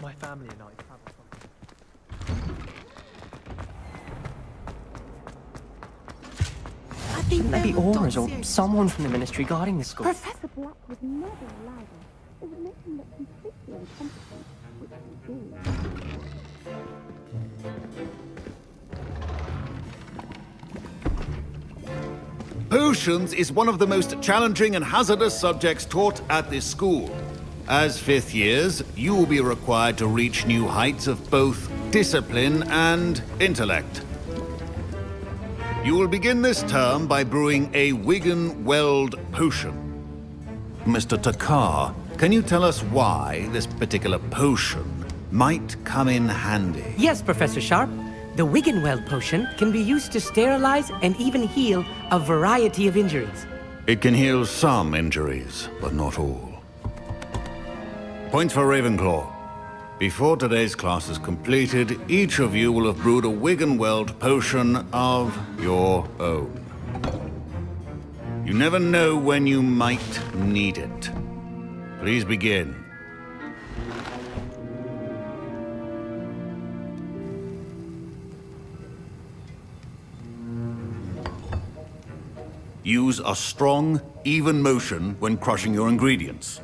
My family and I travel from... I think Maybe auras or someone from the ministry guarding the school. Professor Black would never allow that. It would make him look completely incompetent, which we do. Potions is one of the most challenging and hazardous subjects taught at this school. As fifth years, you will be required to reach new heights of both discipline and intellect. You will begin this term by brewing a Wigan-Weld potion. Mr. Takar, can you tell us why this particular potion might come in handy? Yes, Professor Sharp. The Wigan-Weld potion can be used to sterilize and even heal a variety of injuries. It can heal some injuries, but not all. Points for Ravenclaw. Before today's class is completed, each of you will have brewed a Wigan-Weld potion of your own. You never know when you might need it. Please begin. Use a strong, even motion when crushing your ingredients.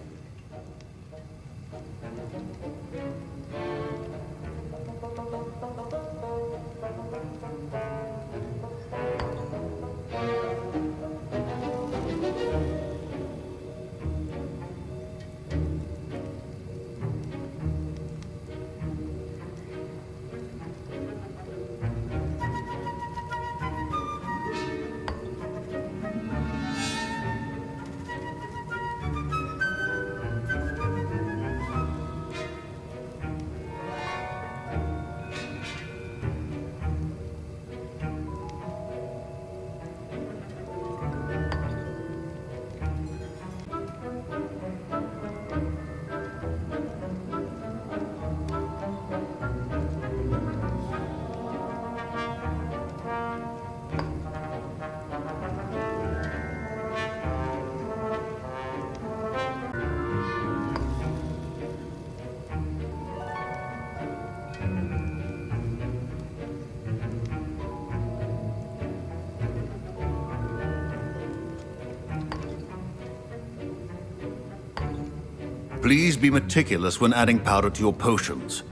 Please be meticulous when adding powder to your potions.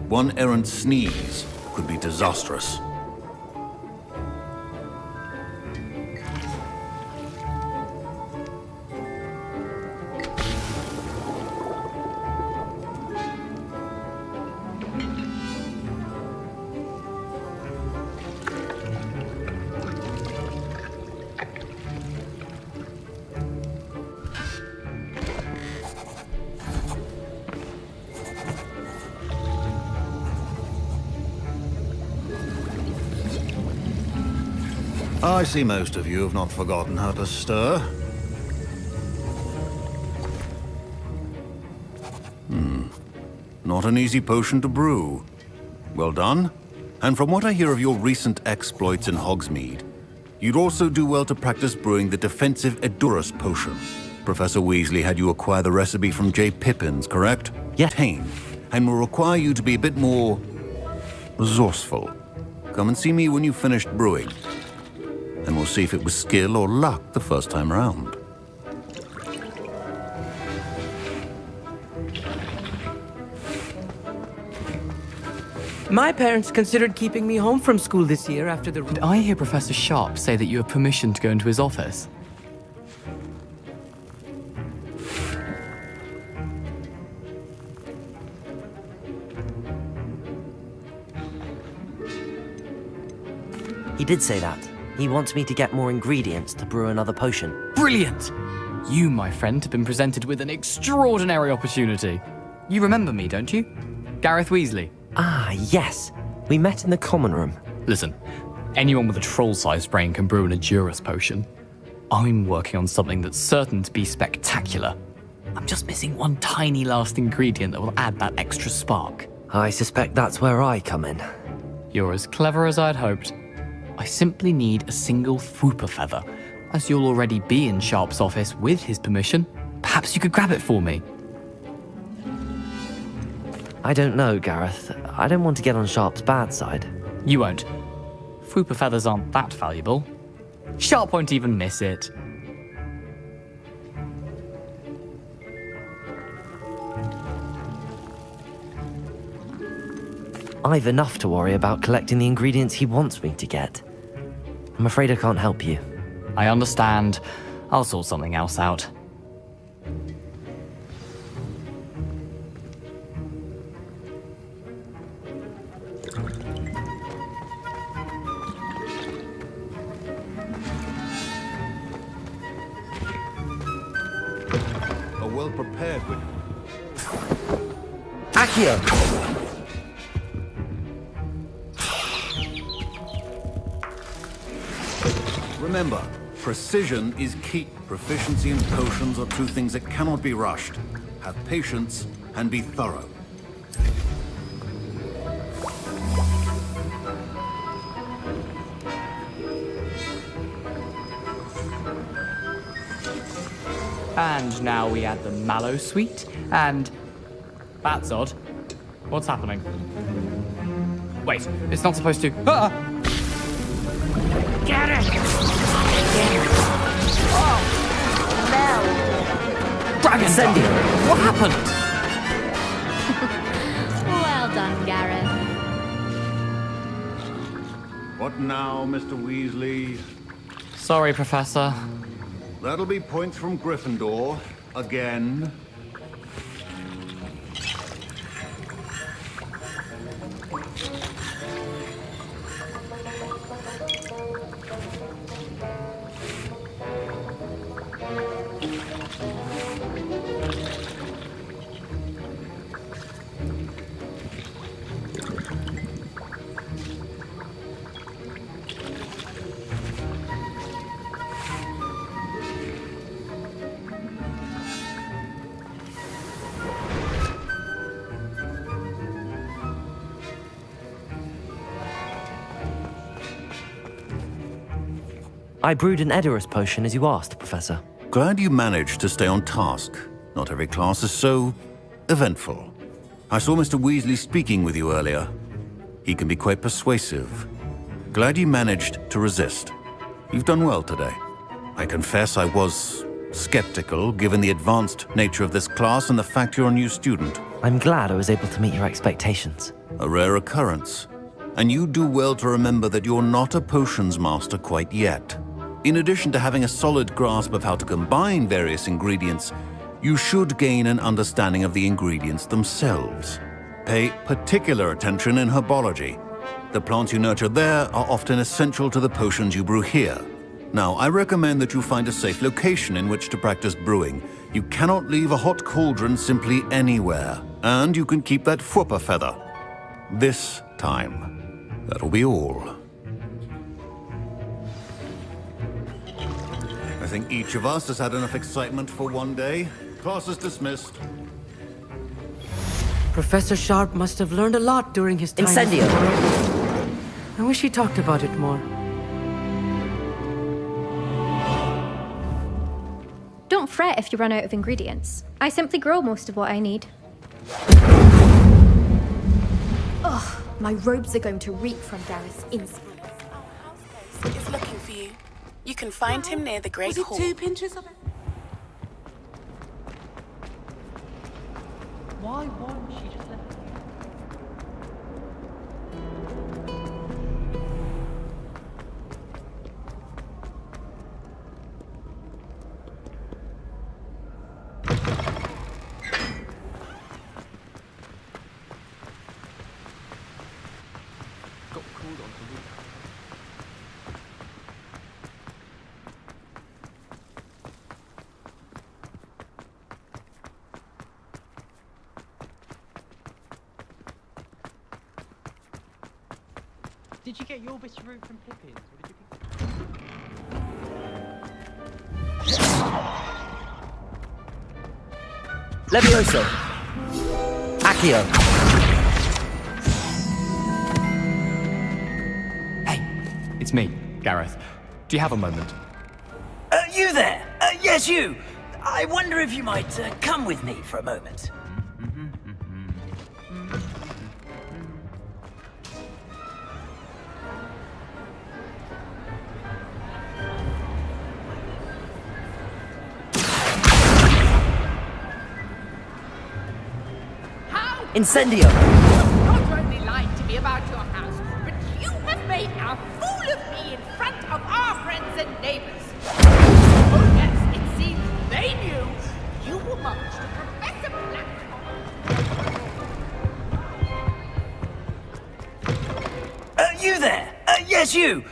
One errant sneeze could be disastrous. I see most of you have not forgotten how to stir. Not an easy potion to brew. Well done. And from what I hear of your recent exploits in Hogsmeade, you'd also do well to practice brewing the defensive Edurus potion. Professor Weasley had you acquire the recipe from J. Pippins, correct? Yes. And will require you to be a bit more resourceful. Come and see me when you've finished brewing. And we'll see if it was skill or luck the first time around. My parents considered keeping me home from school this year after the... Did I hear Professor Sharp say that you have permission to go into his office? He did say that. He wants me to get more ingredients to brew another potion. Brilliant! You, my friend, have been presented with an extraordinary opportunity. You remember me, don't you? Gareth Weasley. Ah, yes. We met in the common room. Listen, anyone with a troll-sized brain can brew an Edurus potion. I'm working on something that's certain to be spectacular. I'm just missing one tiny last ingredient that will add that extra spark. I suspect that's where I come in. You're as clever as I'd hoped. I simply need a single Fwooper feather. As you'll already be in Sharp's office with his permission, perhaps you could grab it for me. I don't know, Gareth. I don't want to get on Sharp's bad side. You won't. Fwooper feathers aren't that valuable. Sharp won't even miss it. I've enough to worry about collecting the ingredients he wants me to get. I'm afraid I can't help you. I understand. I'll sort something else out. A well-prepared with Accio! Remember, precision is key. Proficiency and potions are two things that cannot be rushed. Have patience and be thorough. And now we add the mallow sweet, and... That's odd. What's happening? Wait, it's not supposed to... Ah! Get it! Dragon Incendio! What happened? Well done, Gareth. What now, Mr. Weasley? Sorry, Professor. That'll be points from Gryffindor. Again. I brewed an Edorus potion as you asked, Professor. Glad you managed to stay on task. Not every class is so eventful. I saw Mr. Weasley speaking with you earlier. He can be quite persuasive. Glad you managed to resist. You've done well today. I confess I was skeptical, given the advanced nature of this class and the fact you're a new student. I'm glad I was able to meet your expectations. A rare occurrence. And you do well to remember that you're not a potions master quite yet. In addition to having a solid grasp of how to combine various ingredients, you should gain an understanding of the ingredients themselves. Pay particular attention in herbology. The plants you nurture there are often essential to the potions you brew here. Now, I recommend that you find a safe location in which to practice brewing. You cannot leave a hot cauldron simply anywhere, and you can keep that Fwooper feather. This time. That'll be all. I think each of us has had enough excitement for one day. Class is dismissed. Professor Sharp must have learned a lot during his time. Incendio! I wish he talked about it more. Don't fret if you run out of ingredients. I simply grow most of what I need. Ugh, my robes are going to reek from Gareth's insolence. Is looking for you. You can find him near the Great Hall. 2 pinches of it? Why won't she just let me? Got called on to leave. Did you get your bit of root from Pippin's? Or did you pick... Levioso! Accio! Hey, It's me, Gareth. Do you have a moment? You there? Yes, you. I wonder if you might come with me for a moment. Incendio! Not only lied to me about your house, but you have made a fool of me in front of our friends and neighbors. Oh yes, it seems they knew you were marched to Professor Blackthorn. You there? Yes, you.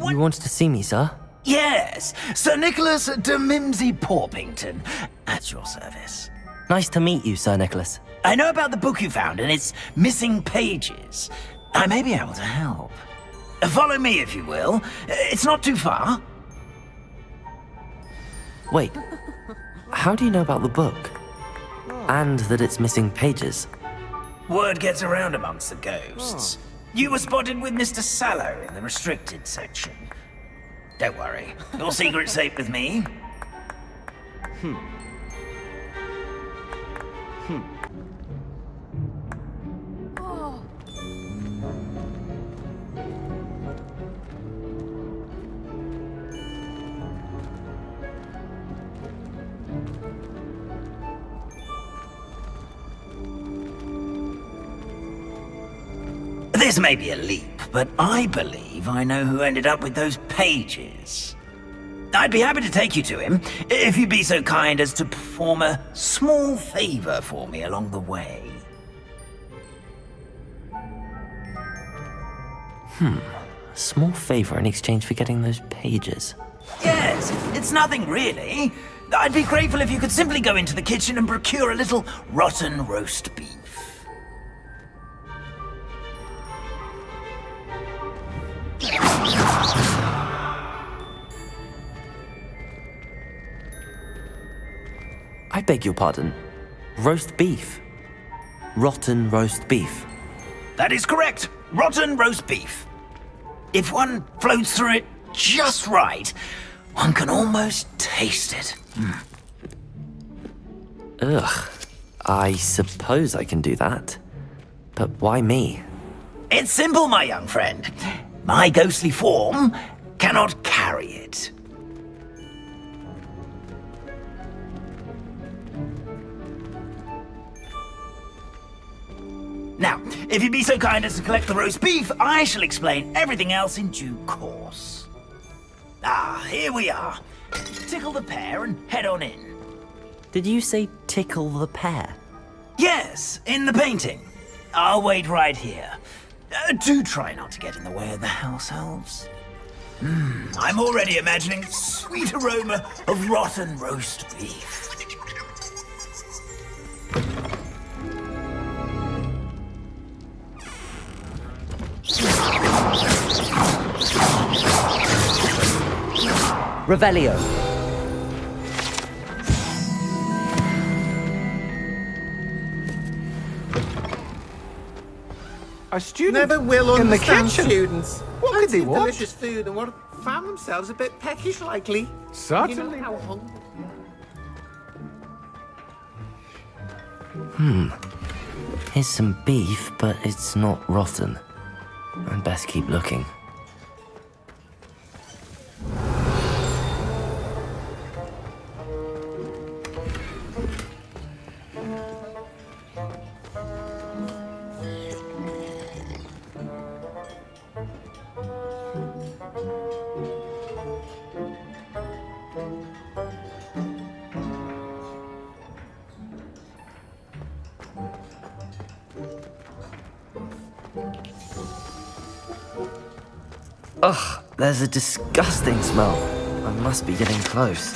You wanted to see me, sir? Yes, Sir Nicholas de Mimsy Porpington, at your service. Nice to meet you, Sir Nicholas. I know about the book you found and its missing pages. I may be able to help. Follow me, if you will. It's not too far. Wait, how do you know about the book? And that it's missing pages? Word gets around amongst the ghosts. You were spotted with Mr. Sallow in the restricted section. Don't worry, your secret's safe with me. This may be a leap, but I believe I know who ended up with those pages. I'd be happy to take you to him, if you'd be so kind as to perform a small favor for me along the way. A small favor in exchange for getting those pages. Yes, it's nothing really. I'd be grateful if you could simply go into the kitchen and procure a little rotten roast beef. I beg your pardon. Roast beef. Rotten roast beef. That is correct. Rotten roast beef. If one floats through it just right, one can almost taste it. Ugh. I suppose I can do that. But why me? It's simple, my young friend. My ghostly form cannot carry it. Now, if you'd be so kind as to collect the roast beef, I shall explain everything else in due course. Here we are. Tickle the pear and head on in. Did you say tickle the pear? Yes, in the painting. I'll wait right here. Do try not to get in the way of the house elves. I'm already imagining the sweet aroma of rotten roast beef. Revelio. A student Never will in the understand kitchen. students. What could they Plenty of want? delicious food and what found themselves a bit peckish likely. Certainly. You know how hungry. Here's some beef, but it's not rotten. I'd best keep looking. Ugh, there's a disgusting smell. I must be getting close.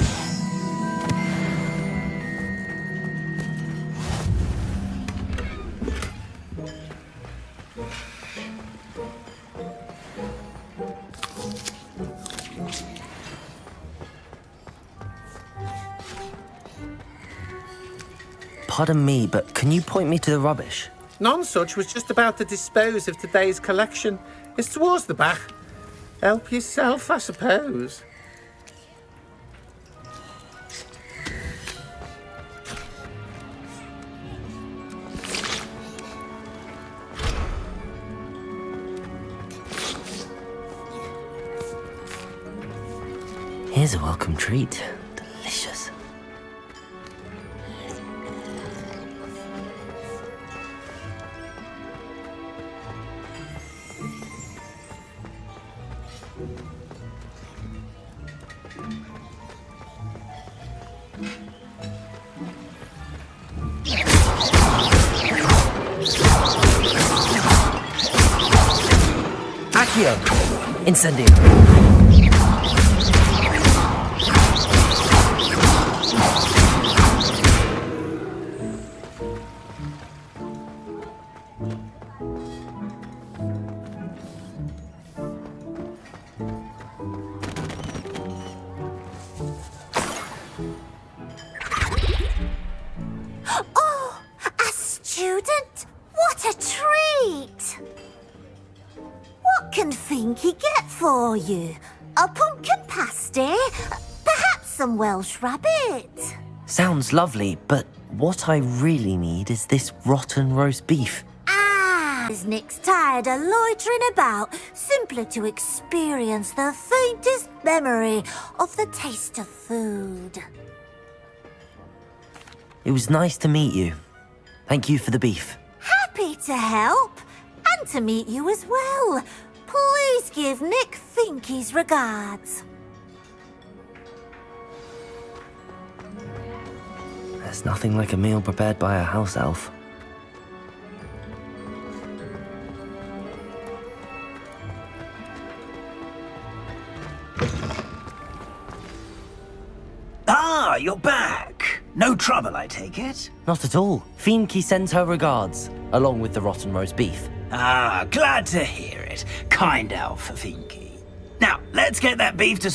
Pardon me, but can you point me to the rubbish? None such was just about to dispose of today's collection. It's towards the back. Help yourself, I suppose. Here's a welcome treat. Delicious. Accio! Incendio! Oh, a student? What a treat! What can Finky get for you? A pumpkin pasty? Perhaps some Welsh rabbit? Sounds lovely, but what I really need is this rotten roast beef. Is Nick's tired of loitering about, simply to experience the faintest memory of the taste of food. It was nice to meet you. Thank you for the beef. Happy to help, and to meet you as well. Please give Nick Finky's regards. There's nothing like a meal prepared by a house elf. Ah, you're back. No trouble, I take it? Not at all. Finky sends her regards, along with the rotten roast beef. Ah, glad to hear it. Kind elf, Finky. Now, let's get that beef to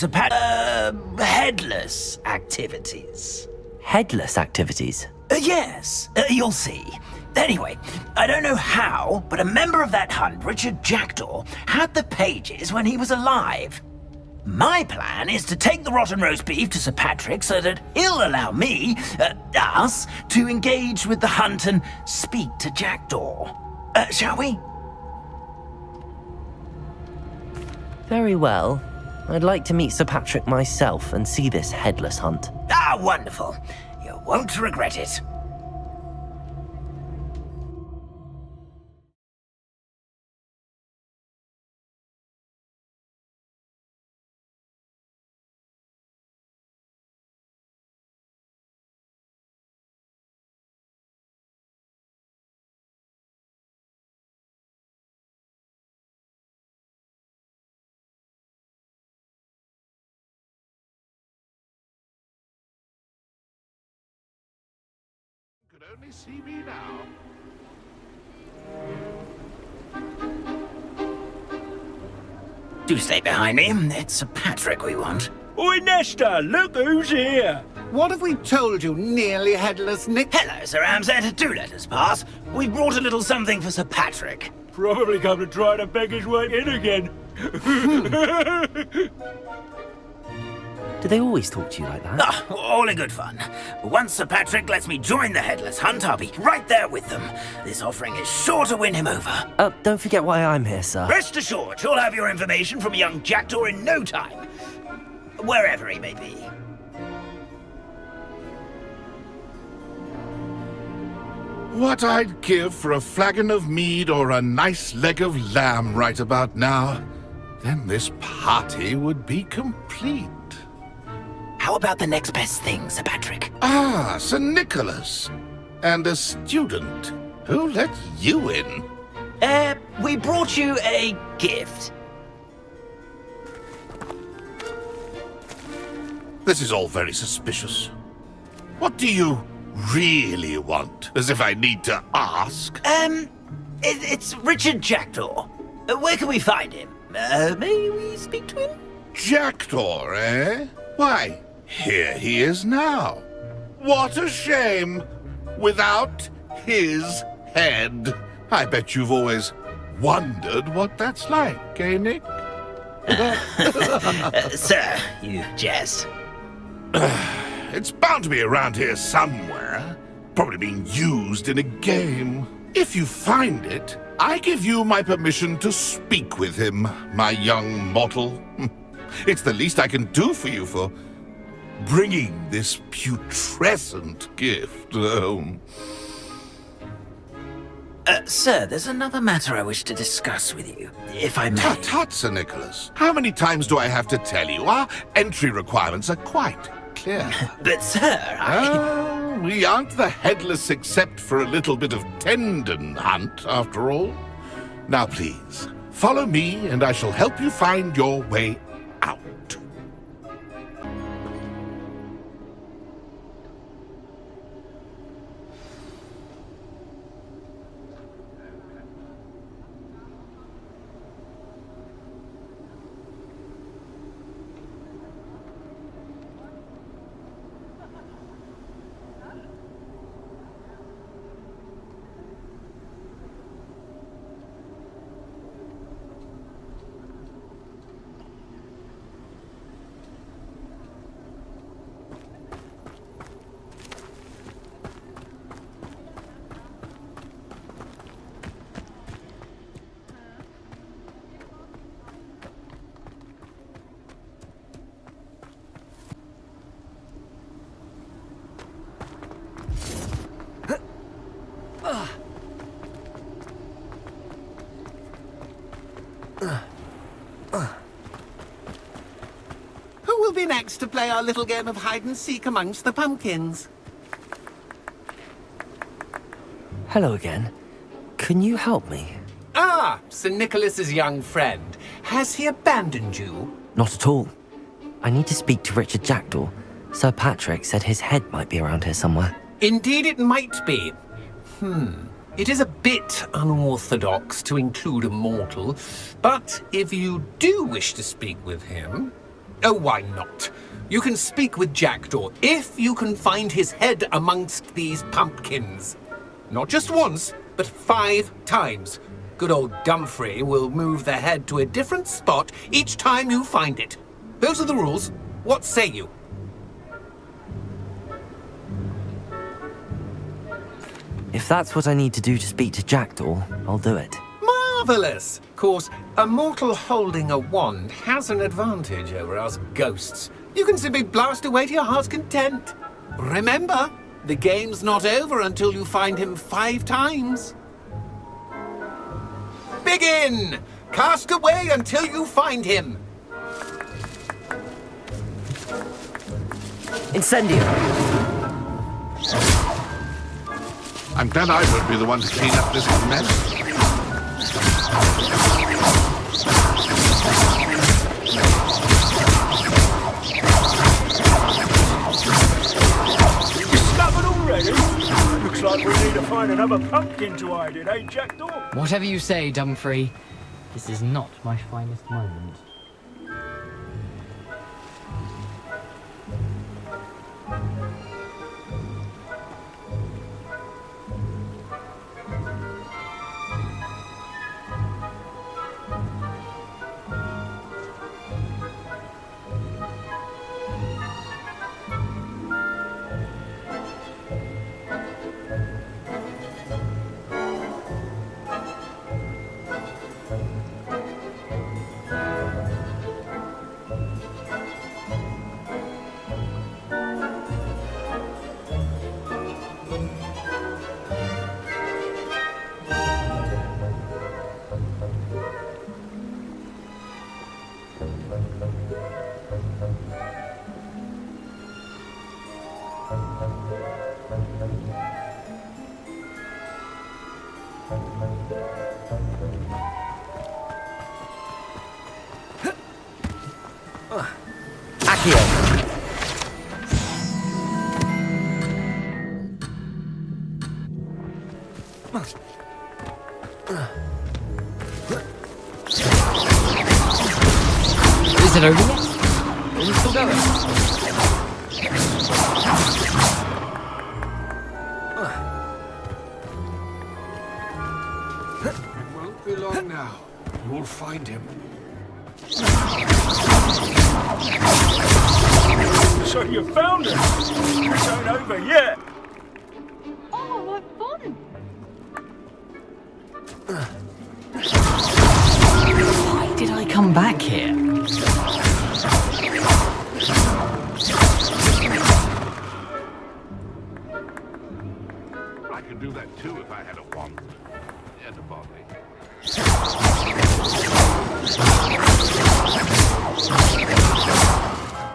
headless activities. Headless activities? Yes, you'll see. Anyway, I don't know how, but a member of that hunt, Richard Jackdaw, had the pages when he was alive. My plan is to take the rotten roast beef to Sir Patrick so that he'll allow me, us, to engage with the hunt and speak to Jackdaw. Shall we? Very well. I'd like to meet Sir Patrick myself and see this headless hunt. Ah, wonderful. You won't regret it. Could only see me now. Do stay behind me. It's Sir Patrick we want. Oi, Nesta, look who's here. What have we told you, nearly headless Nick? Hello, Sir Ramsed. Do let us pass. We brought a little something for Sir Patrick. Probably come to try to beg his way in again. Do they always talk to you like that? Ah, all in good fun. Once Sir Patrick lets me join the headless hunt, I'll be right there with them. This offering is sure to win him over. Don't forget why I'm here, sir. Rest assured, you'll have your information from young Jackdaw in no time. Wherever he may be. What I'd give for a flagon of mead or a nice leg of lamb right about now. Then this party would be complete. How about the next best thing, Sir Patrick? Ah, Sir Nicholas. And a student. Who let you in? We brought you a gift. This is all very suspicious. What do you really want? As if I need to ask. It's Richard Jackdaw. Where can we find him? May we speak to him? Jackdaw, eh? Why, here he is now. What a shame. Without his head. I bet you've always wondered what that's like, eh, Nick? Sir, you jest. It's bound to be around here somewhere. Probably being used in a game. If you find it, I give you my permission to speak with him, my young mortal. It's the least I can do for you for bringing this putrescent gift home. Sir, there's another matter I wish to discuss with you, if I may. Tut, Sir Nicholas. How many times do I have to tell you? Our entry requirements are quite clear. But, sir, we aren't the headless except for a little bit of tendon hunt, after all. Now, please, follow me and I shall help you find your way out. Who will be next to play our little game of hide-and-seek amongst the pumpkins? Hello again. Can you help me? Ah, Sir Nicholas's young friend. Has he abandoned you? Not at all. I need to speak to Richard Jackdaw. Sir Patrick said his head might be around here somewhere. Indeed it might be. It is a bit unorthodox to include a mortal, but if you do wish to speak with him... Oh, why not? You can speak with Jackdaw if you can find his head amongst these pumpkins. Not just once, but 5 times. Good old Dumfrey will move the head to a different spot each time you find it. Those are the rules. What say you? If that's what I need to do to speak to Jackdaw, I'll do it. Marvellous! Of course, a mortal holding a wand has an advantage over us ghosts. You can simply blast away to your heart's content. Remember, the game's not over until you find him 5 times. Begin! Cast away until you find him. Incendio! I'm glad I won't be the one to clean up this mess. Discovered already? Looks like we need to find another pumpkin to hide in, eh, Jackdaw? Whatever you say, Dumfrey. This is not my finest moment. Is it over yet? Are we still going? It won't be long now. You'll find him. So you found it. This ain't over yet. Oh, what fun! Why did I come back here? I could do that too if I had a wand and a body.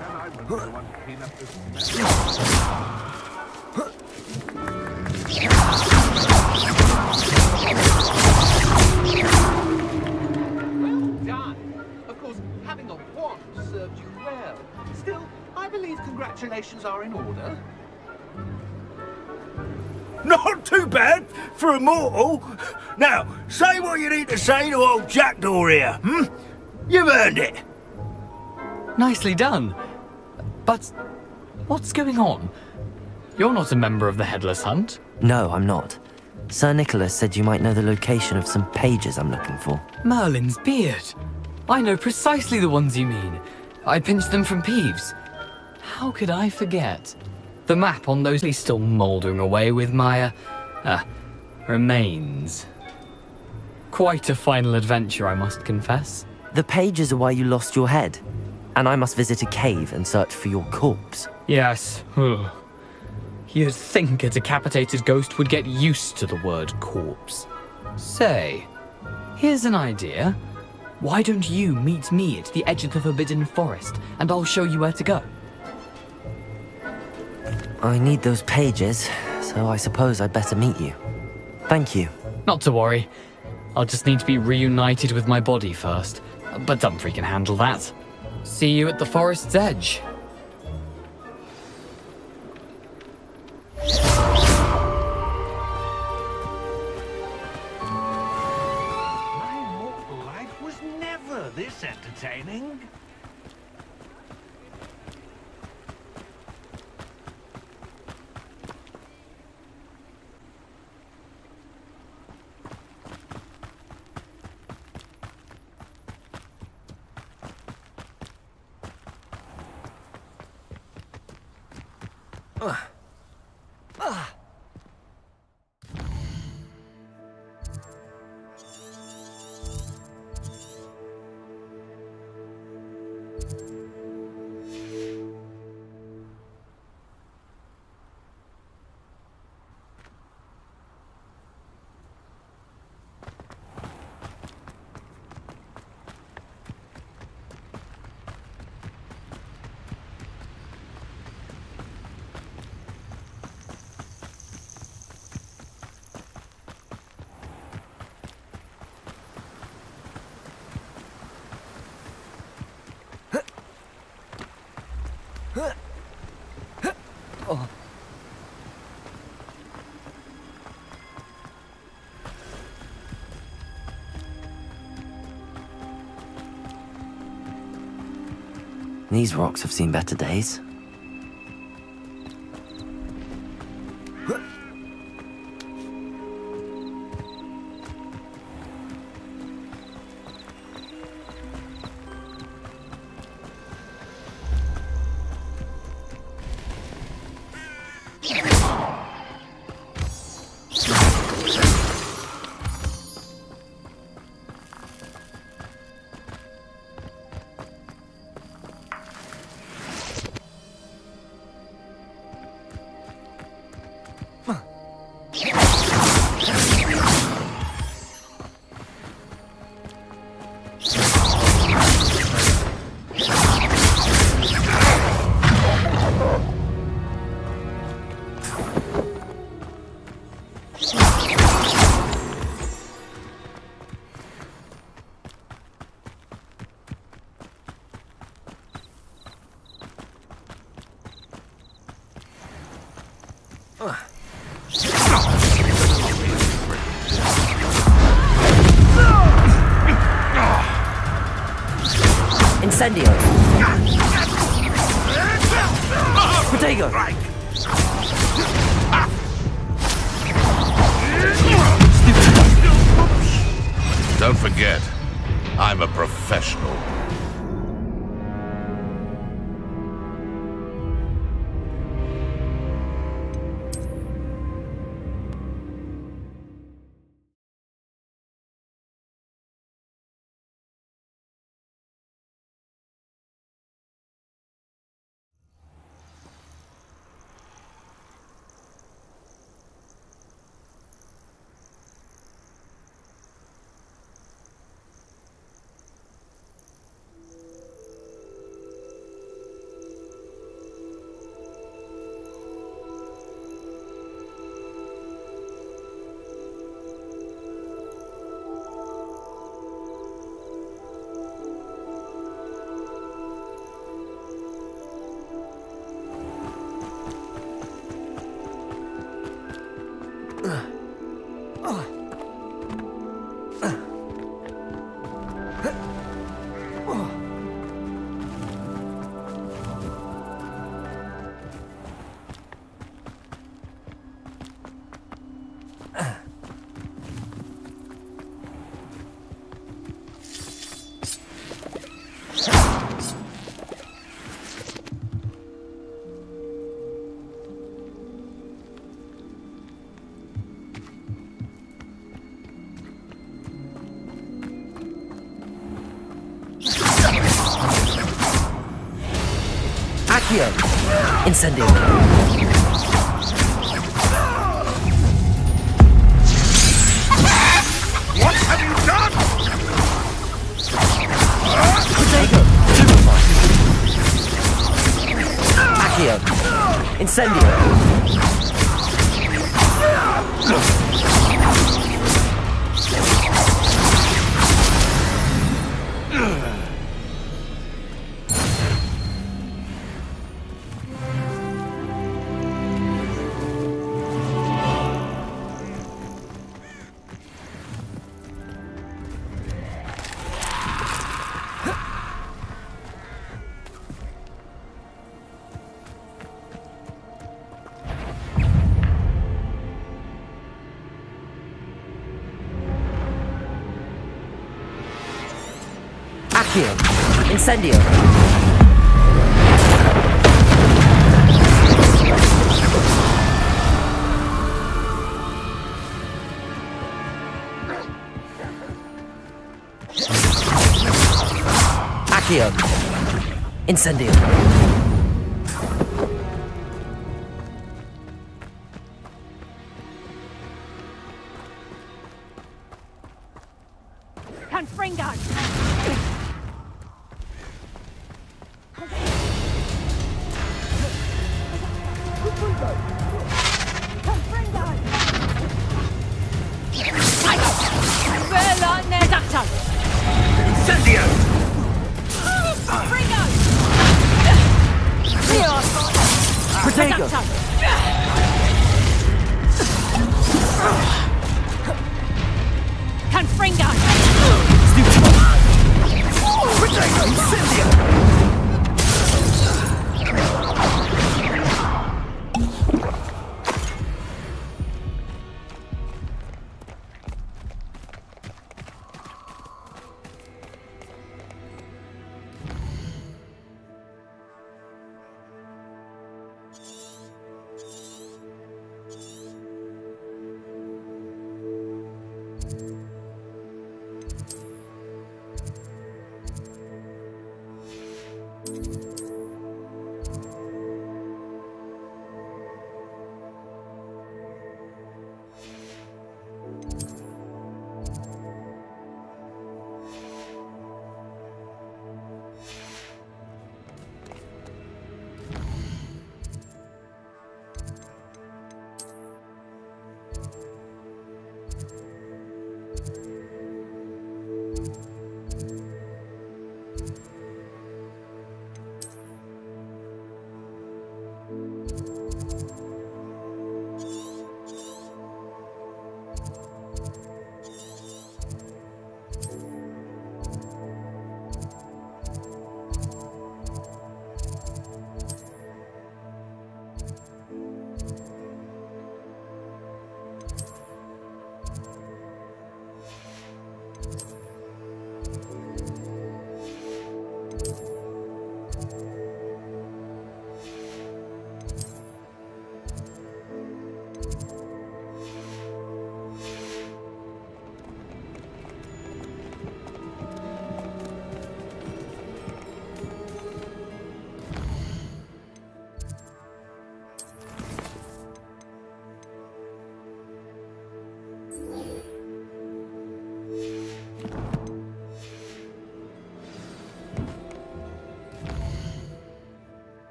And I wouldn't be the one to clean up this mess. Well done. Of course, having a wand served you well. Still, I believe congratulations are in order. Not too bad for a mortal. Now, say what you need to say to old Jackdaw here, hmm? You've earned it. Nicely done. But what's going on? You're not a member of the Headless Hunt. No, I'm not. Sir Nicholas said you might know the location of some pages I'm looking for. Merlin's beard. I know precisely the ones you mean. I pinched them from Peeves. How could I forget? The map on those is still mouldering away with my, remains. Quite a final adventure, I must confess. The pages are why you lost your head, and I must visit a cave and search for your corpse. Yes. You'd think a decapitated ghost would get used to the word corpse. Say, here's an idea. Why don't you meet me at the edge of the Forbidden Forest, and I'll show you where to go? I need those pages, so I suppose I'd better meet you. Thank you. Not to worry. I'll just need to be reunited with my body first. But Dumfries can handle that. See you at the forest's edge. My mortal life was never this entertaining. These rocks have seen better days. Incendio! Protego! Don't forget, I'm a professional. Accio. Incendio. What have you done? Protego. Stupefy. Accio. Incendio. Accio. Incendio. Accio. Incendio. Confringo! Incendio! Protego. Confringo! Protego. Incendio.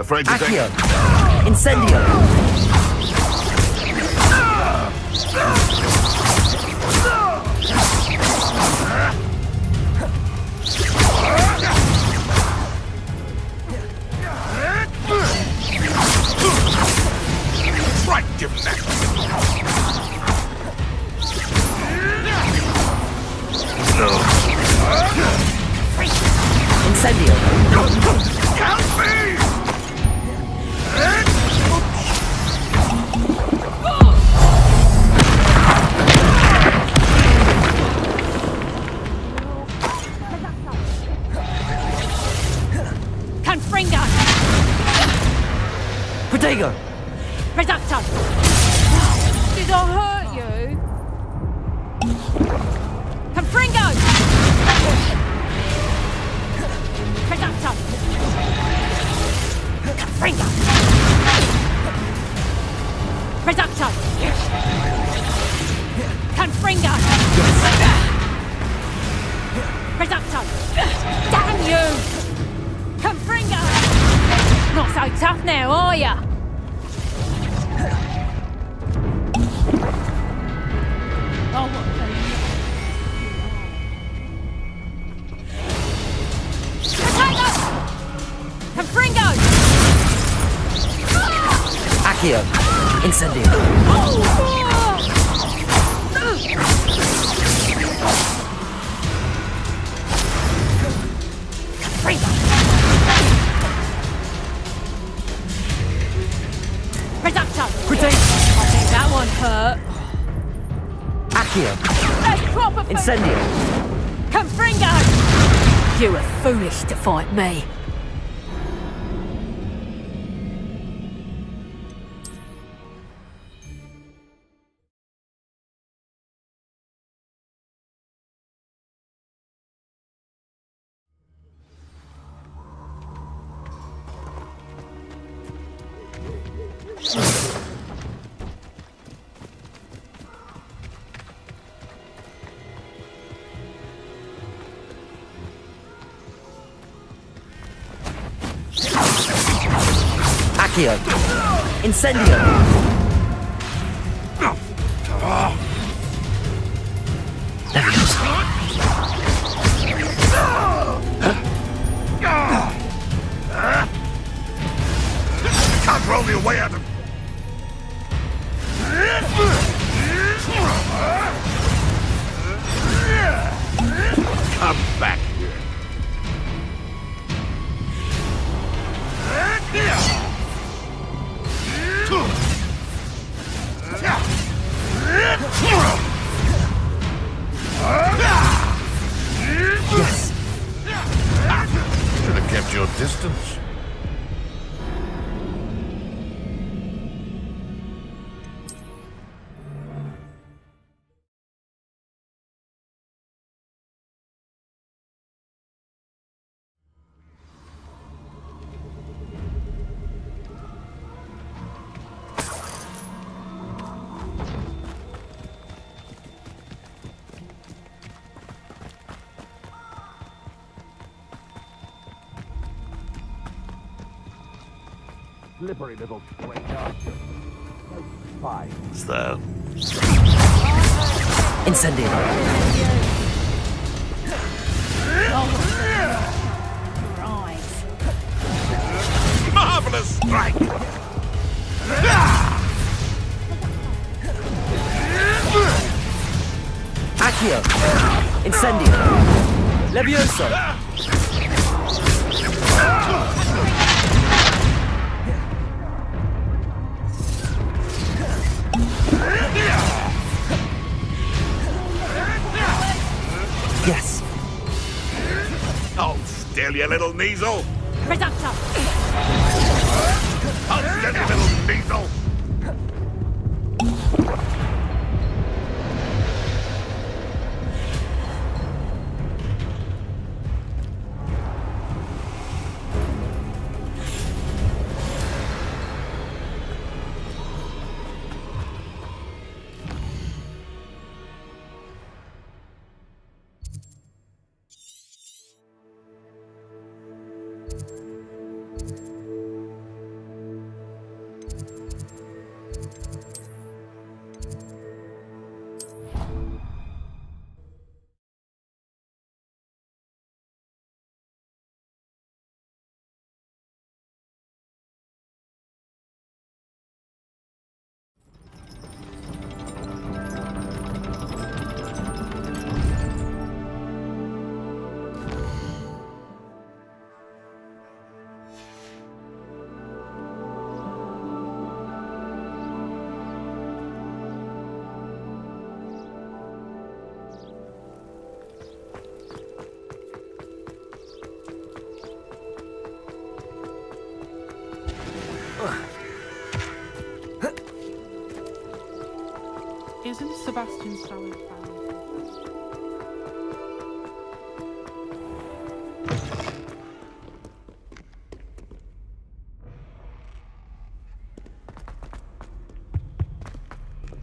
Afraid to take... Accio! Incendio! Right, gymnastics! Incendio! Help me! Confringo! Protego! Reducto! Did I hurt you? Confringo! Reducto! Confringo! Reducto! Confringo! Reducto! Damn you! Confringo! Not so tough now, are ya? Oh, what Potato! Confringo! Accio! Incendio! Confringo! Reducto! Protego! I think that one hurt. Accio! That's proper Incendio! Confringo! You were foolish to fight me. Accio! Incendio! Can't roll me away, Adam! Come back here. Yes! Should have kept your distance. Slippery little stranger. Fine. So, Incendio! marvelous strike! Accio! Incendio! Levioso! Yes! Hold still, you little Kneasel! Reducto! Hold still, you little Kneasel! Isn't Sebastian Stalin found?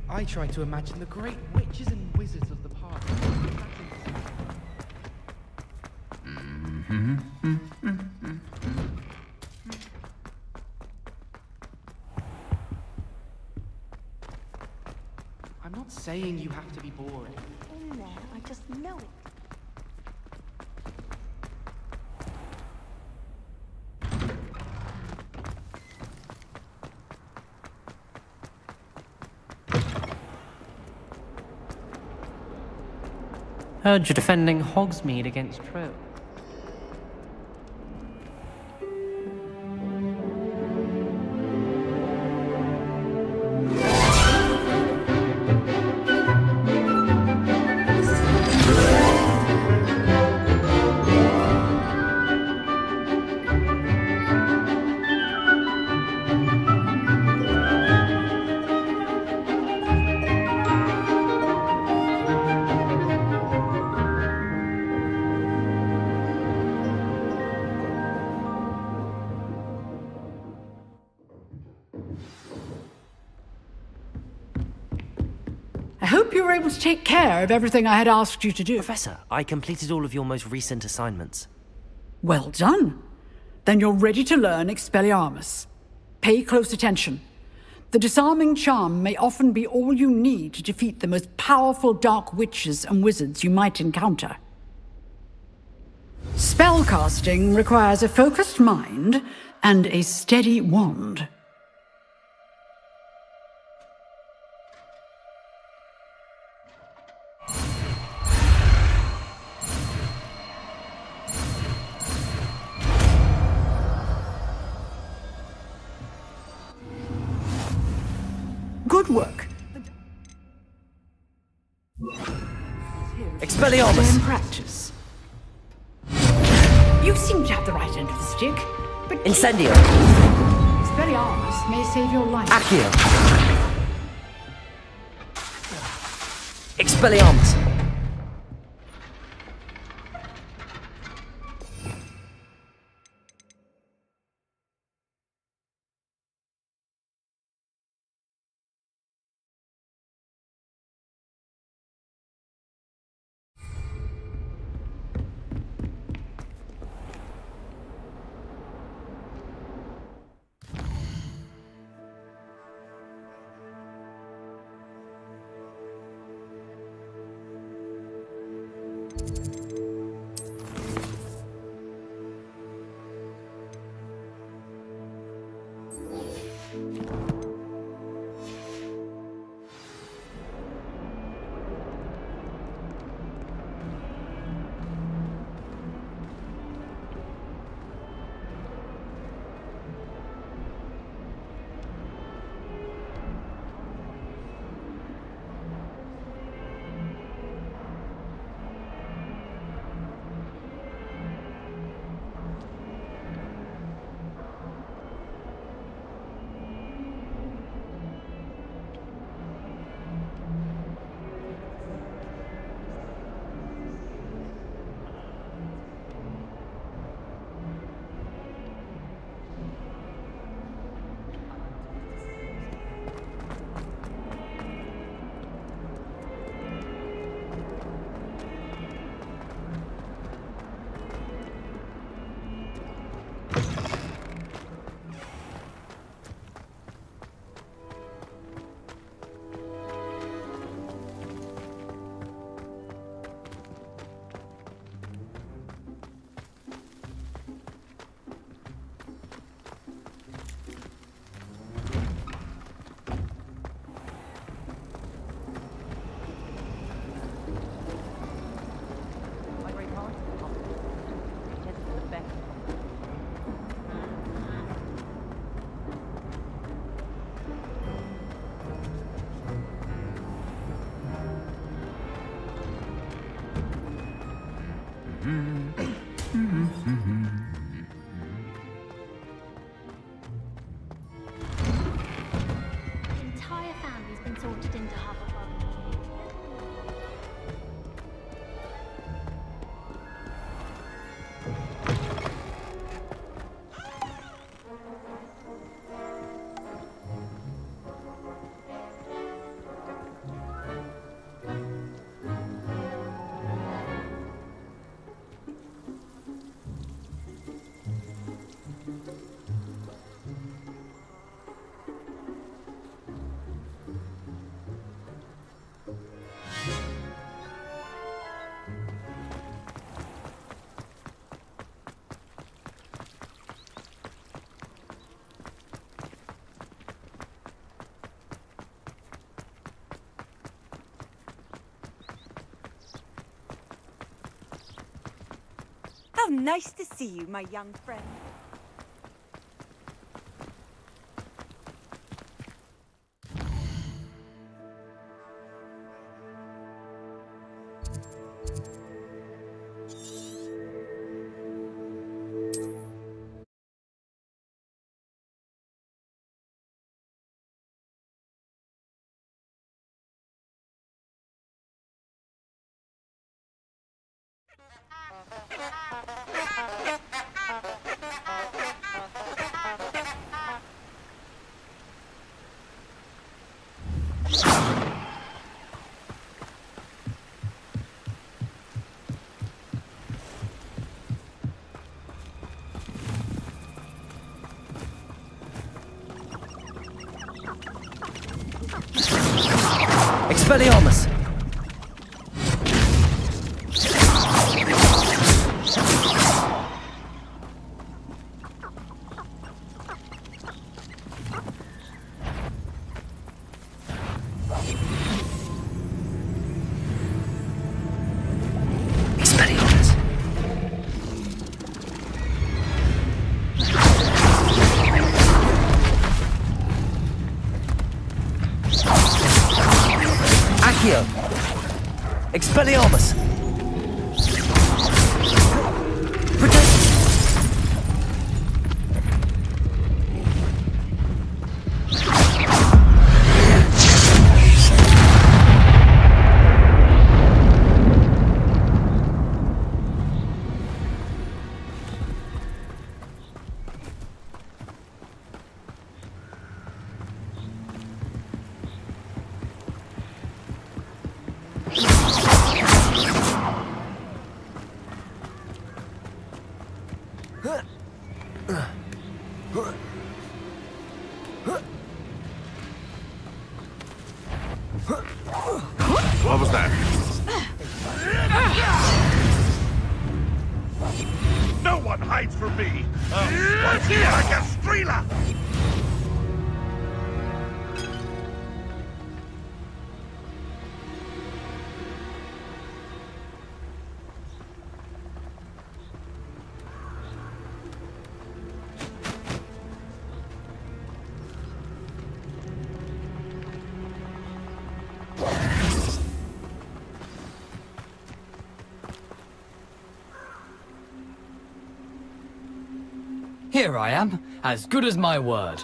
I try to imagine the great witches and wizards of the past. I'm not saying you have to be boring. In there, I just know it. Heard you're defending Hogsmeade against trolls. I hope you were able to take care of everything I had asked you to do. Professor, I completed all of your most recent assignments. Well done. Then you're ready to learn Expelliarmus. Pay close attention. The disarming charm may often be all you need to defeat the most powerful dark witches and wizards you might encounter. Spellcasting requires a focused mind and a steady wand. Good work. Expelliarmus! In practice. You seem to have the right end of the stick, but Incendio! Expelliarmus may save your life. Accio! Expelliarmus! nice to see you, my young friend. Expelliarmus! Expelliarmus! Accio! Expelliarmus! What was that? No one hides from me! Once here, I can Strela! Here I am, as good as my word.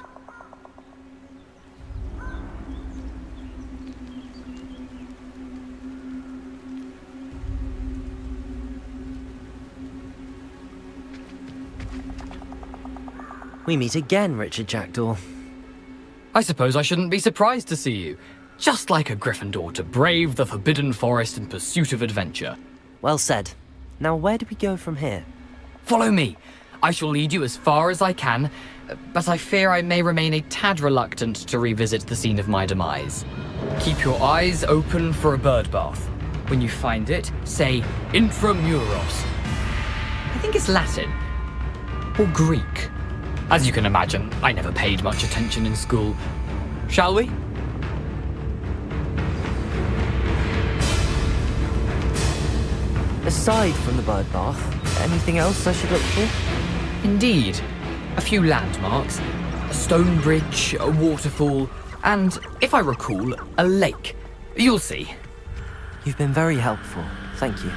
We meet again, Richard Jackdaw. I suppose I shouldn't be surprised to see you. Just like a Gryffindor to brave the Forbidden Forest in pursuit of adventure. Well said. Now where do we go from here? Follow me. I shall lead you as far as I can, but I fear I may remain a tad reluctant to revisit the scene of my demise. Keep your eyes open for a bird bath. When you find it, say Intramuros. I think it's Latin. Or Greek. As you can imagine, I never paid much attention in school. Shall we? Aside from the bird bath, anything else I should look for? Indeed. A few landmarks. A stone bridge, a waterfall, and, if I recall, a lake. You'll see. You've been very helpful. Thank you.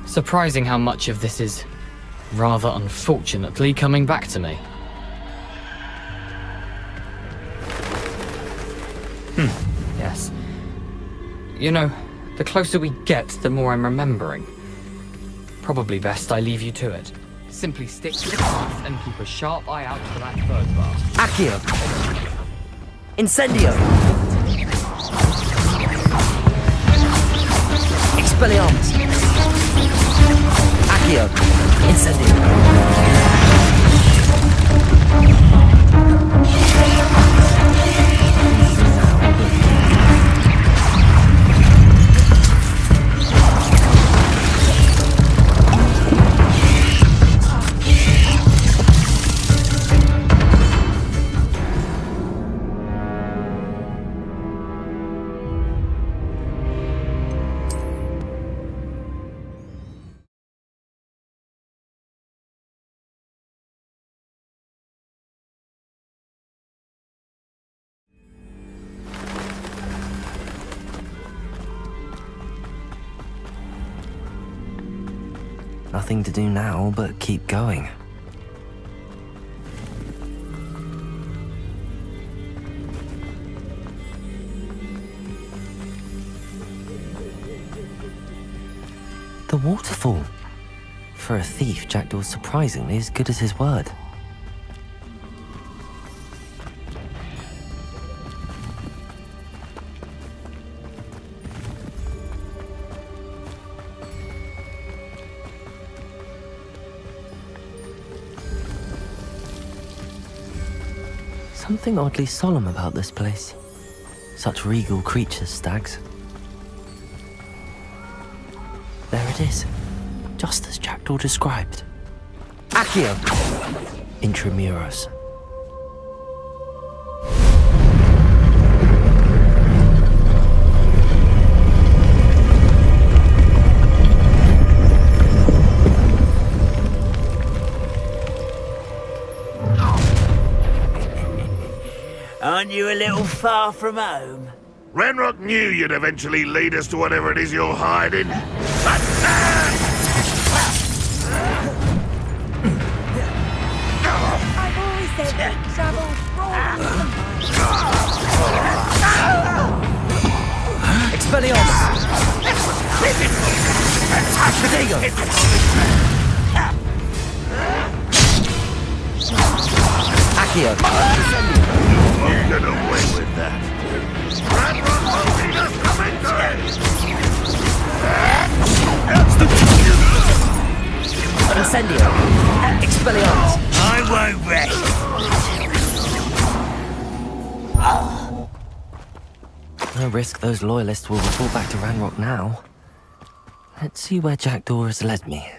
Surprising how much of this is, rather unfortunately, coming back to me. Yes. You know, the closer we get, the more I'm remembering. Probably best I leave you to it. Simply stick to the path and keep a sharp eye out for that bird bath. Accio! Incendio! Expelliarmus! Accio! Incendio! Nothing to do now but keep going. The waterfall. For a thief, Jackdaw's surprisingly as good as his word. Something oddly solemn about this place. Such regal creatures, stags. There it is, just as Jackdaw described. Accio! Intramuros. Aren't you a little far from home? Ranrock knew you'd eventually lead us to whatever it is you're hiding. But I've always said that travel Expelliarmus! Accio! won't get away with that. Ranrock will lead us to victory! Incendio! Expelliarmus! I won't rest! No risk those loyalists will report back to Ranrock now. Let's see where Jackdaw has led me.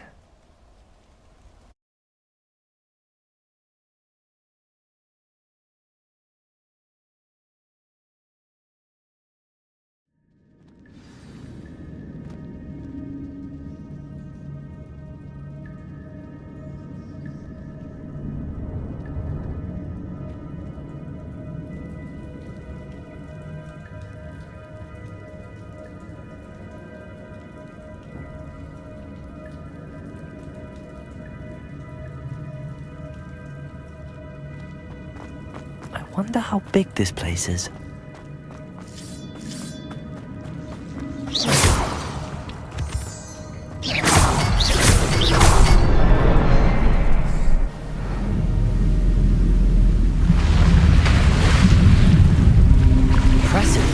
I wonder how big this place is. Impressive.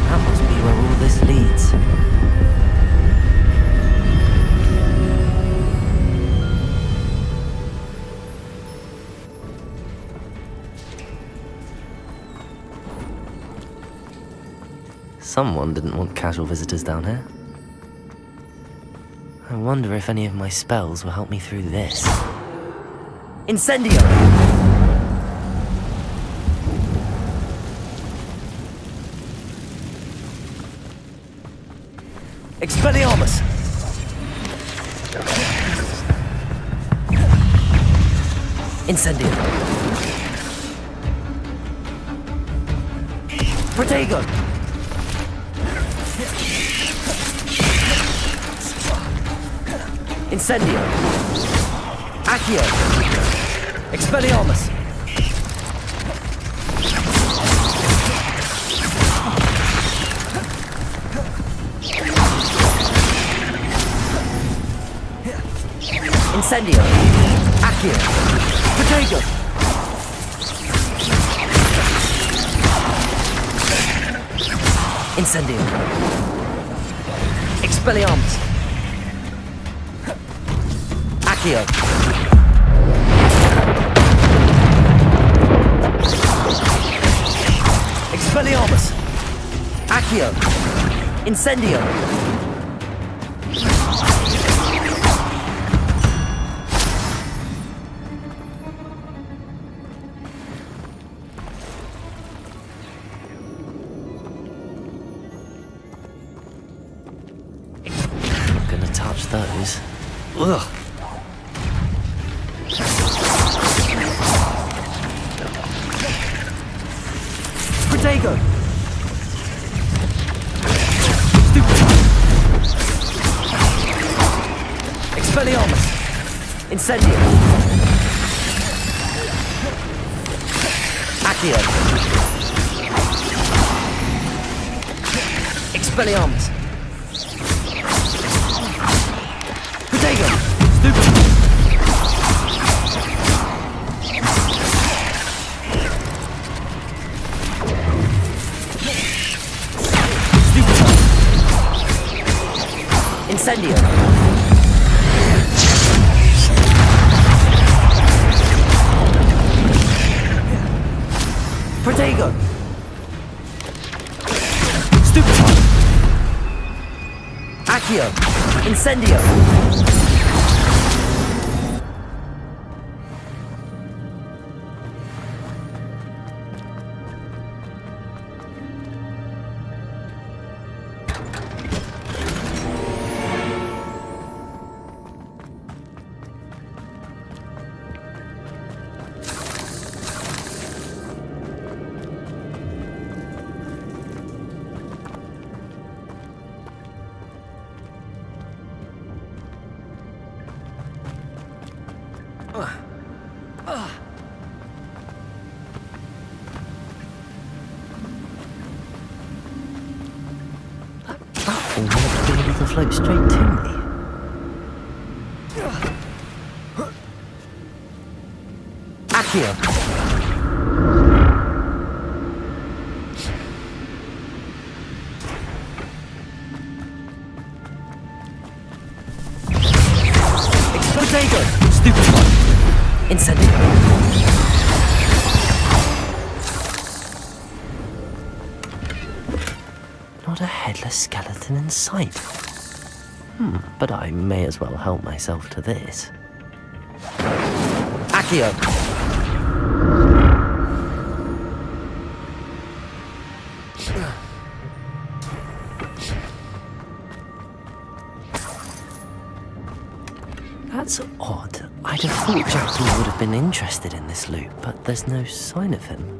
That must be where all this leads. Someone didn't want casual visitors down here. I wonder if any of my spells will help me through this. Incendio! Expelliarmus! Incendio! Protego! Incendio! Accio! Expelliarmus! Incendio! Accio! Protego! Incendio! Expelliarmus! Accio! Expelliarmus! Accio! Incendio! Not gonna touch those. Ugh! Protego! Incendio. Accio. Expelliarmus. Protego. Stupid. Incendio. Protego. Stupefy. Accio. Incendio. Platform might be able to float straight to me. Accio. Protego. Stupid one. Incendio. Not a headless skeleton in sight. But I may as well help myself to this. Accio. That's odd. I'd have thought Jackdaw would have been interested in this loot, but there's no sign of him.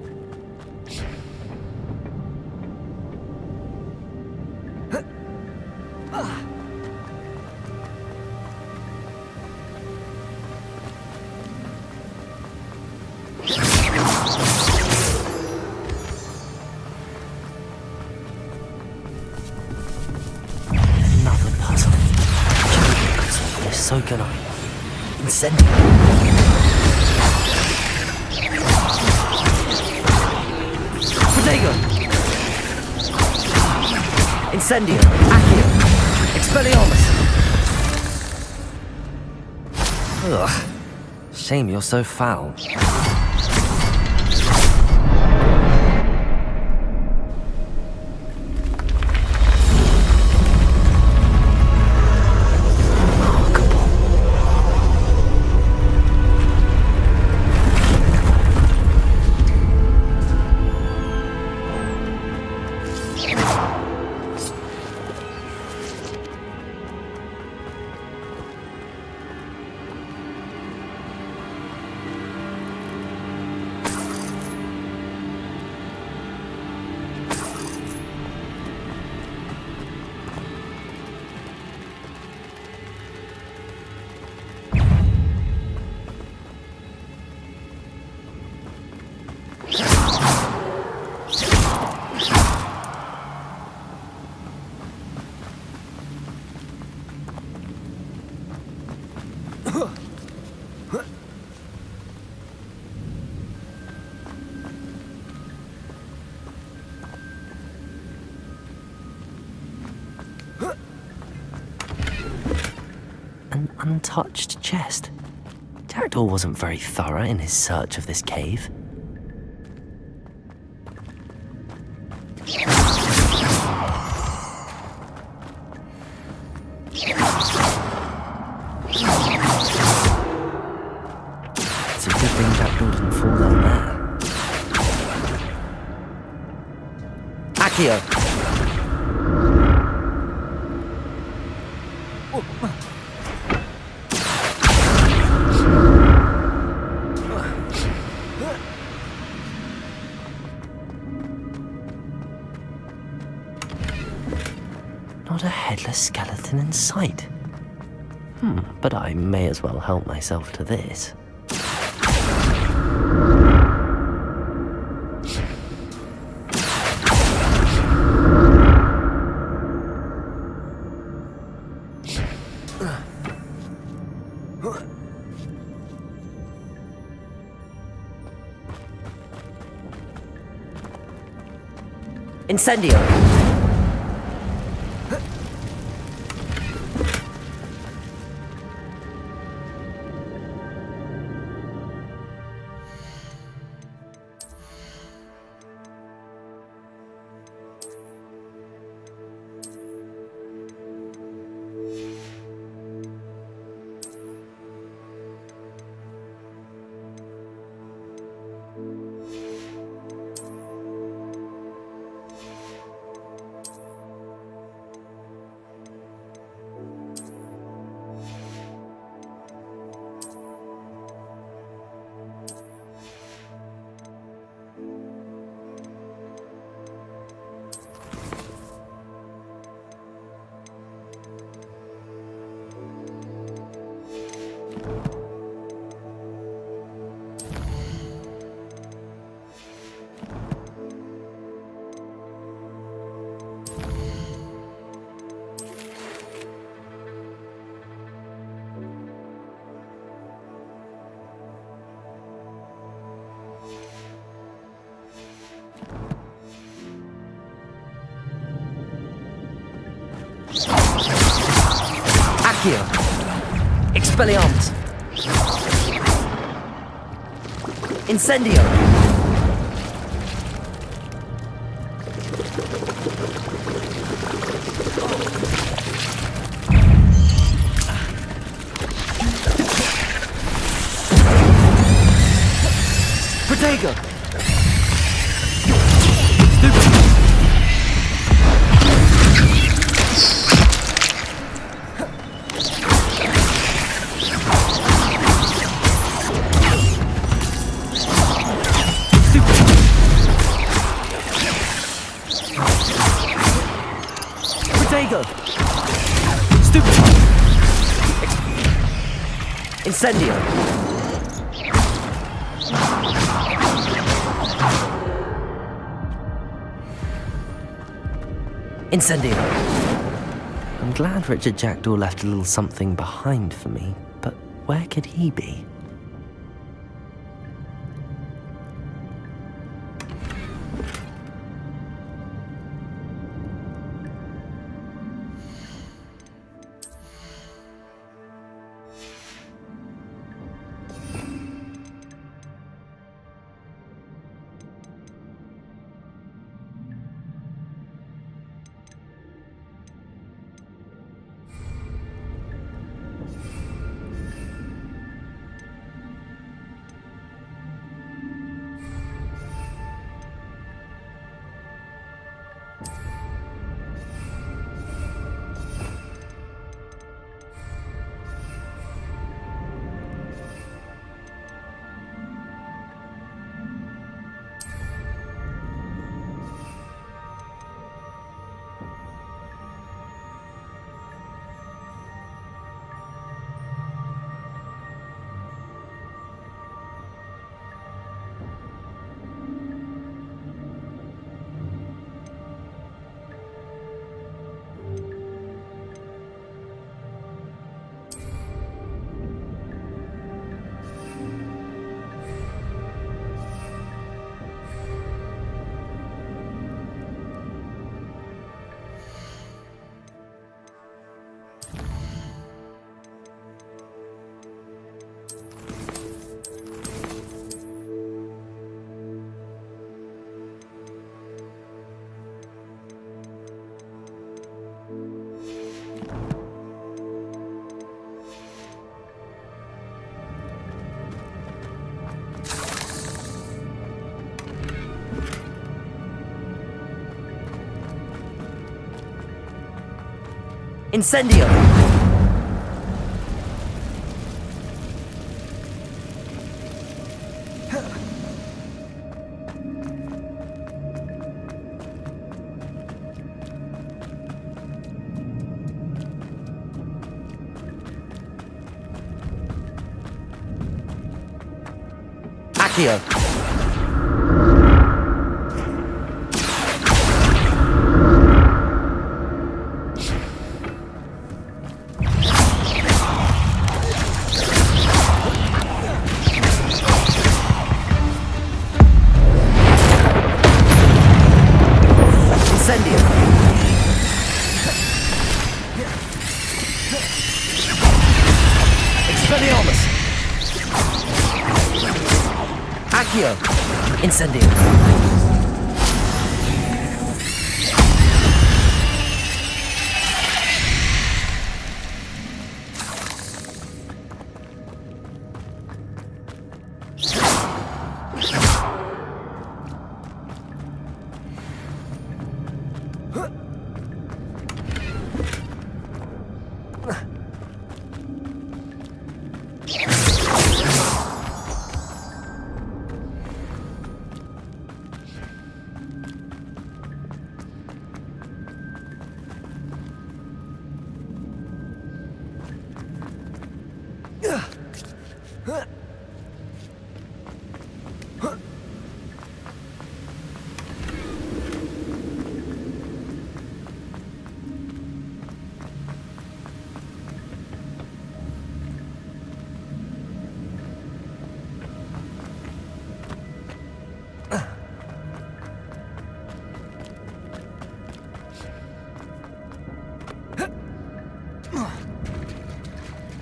Another puzzle. Jackdaw could solve this, so can I. Incendio. Protego. Incendio. Accio. Expelliarmus. Ugh. Shame you're so foul. An untouched chest. Jackdaw wasn't very thorough in his search of this cave. It's a good thing Jackdaw didn't fall down there. Accio! Not a headless skeleton in sight. But I may as well help myself to this. Incendio! Accio! Expelliarmus! Incendio! Protego! Protego! Stupid! Incendio! Incendio! I'm glad Richard Jackdaw left a little something behind for me, but where could he be? Incendio! Accio. Incendio. Expelliarmus. Accio. Incendio.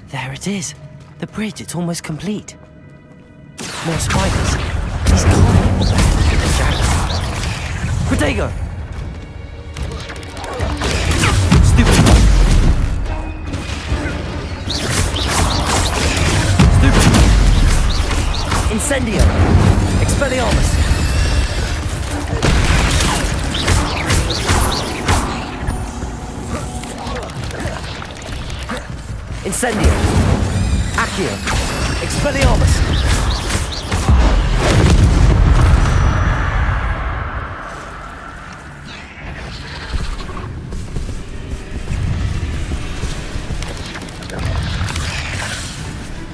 There it is. The bridge, it's almost complete. More spiders. These can't be the jackals. Protego! Stupid one. Stupid. Incendio. Expelliarmus. Incendio. Accio. Expelliarmus.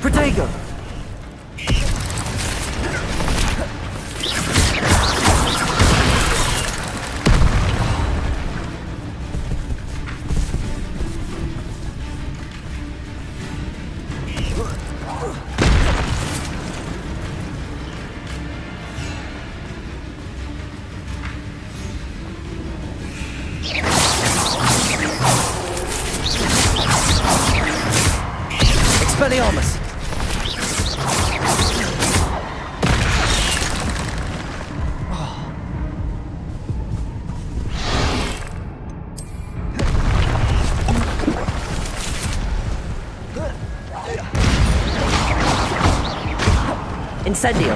Protego. Expelliarmus. Incendio.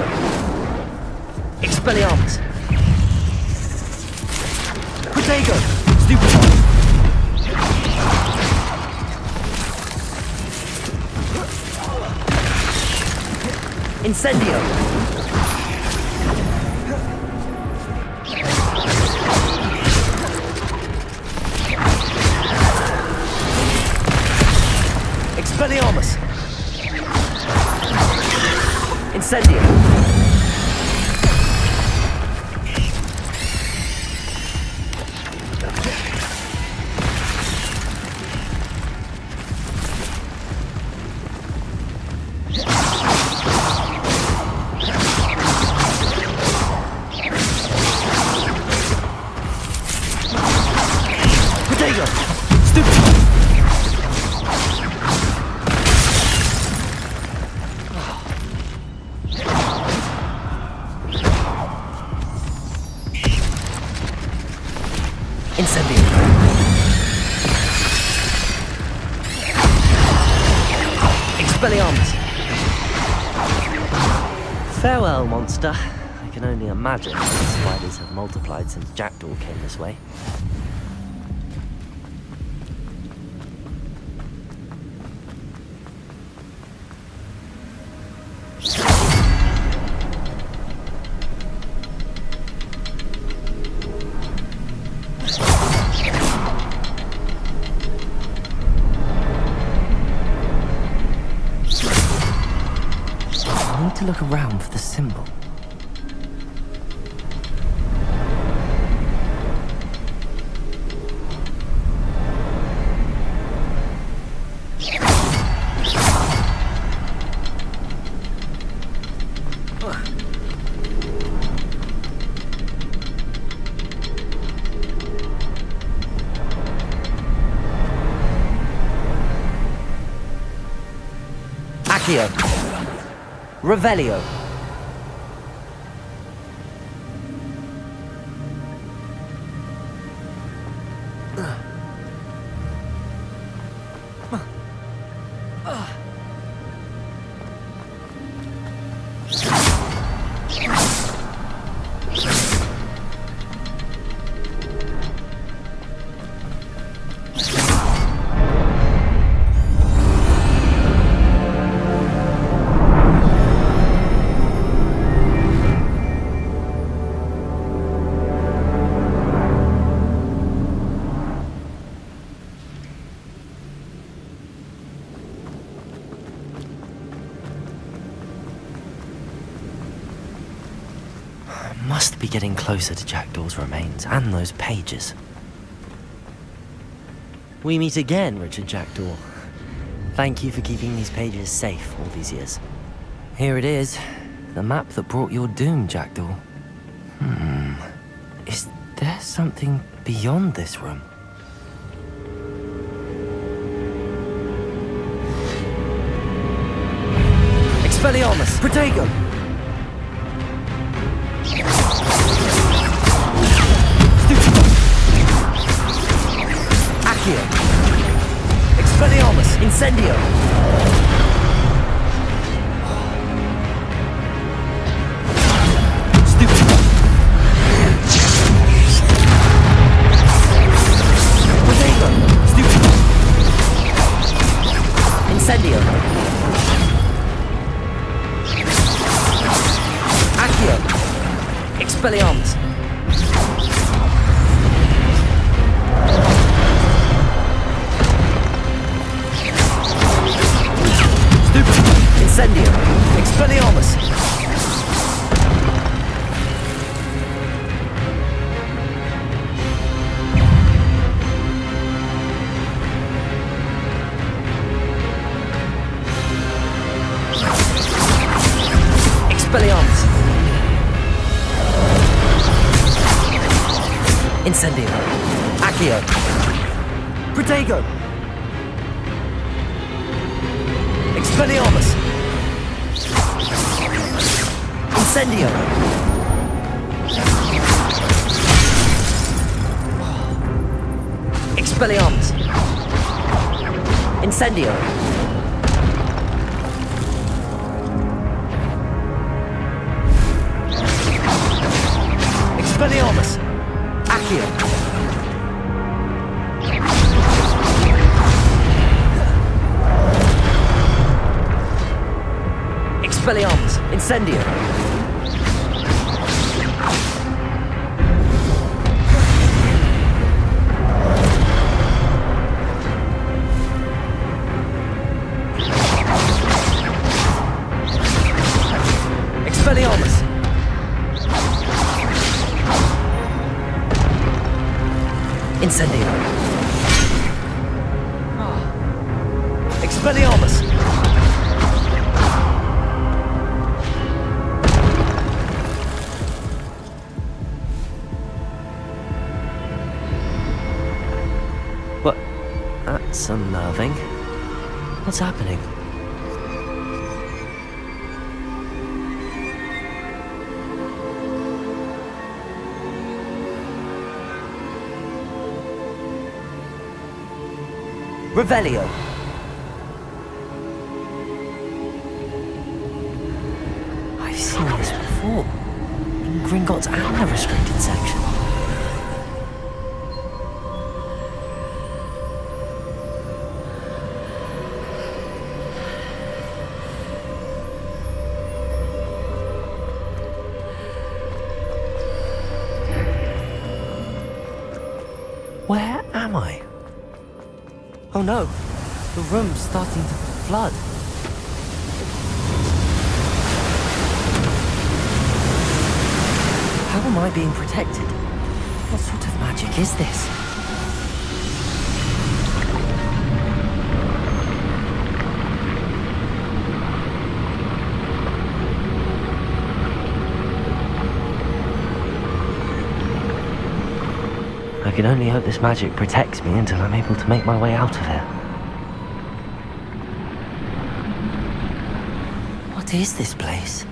Expelliarmus. Protego. Stupid one. Incendio. Expelliarmus. Incendio. Protego. Stupid. Incendio. Expelliarmus. Farewell, monster. I can only imagine how the spiders have multiplied since Jackdaw came this way. I need to look look around for the symbol. Accio. Revelio. Must be getting closer to Jackdaw's remains and those pages. We meet again, Richard Jackdaw. Thank you for keeping these pages safe all these years. Here it is, the map that brought your doom, Jackdaw. Is there something beyond this room? Expelliarmus! Protego! Accio! Expelliarmus! Incendio! Stupid! Protego! Stupid! Incendio! Accio! Expelliarmus! Incendio! Expelliarmus! Expelliarmus! Incendio! Accio! Protego! Expelliarmus! Incendio! Expelliarmus! Incendio! Expelliarmus! Accio! Expelliarmus! Incendio! Expelliarmus! Incendio! Expelliarmus! What? That's unnerving. What's happening? Revelio. I've seen this before. In Gringotts and the restricted section. Where am I? Oh no, the room's starting to flood. am I being protected? What sort of magic is this? I can only hope this magic protects me until I'm able to make my way out of here. What is this place?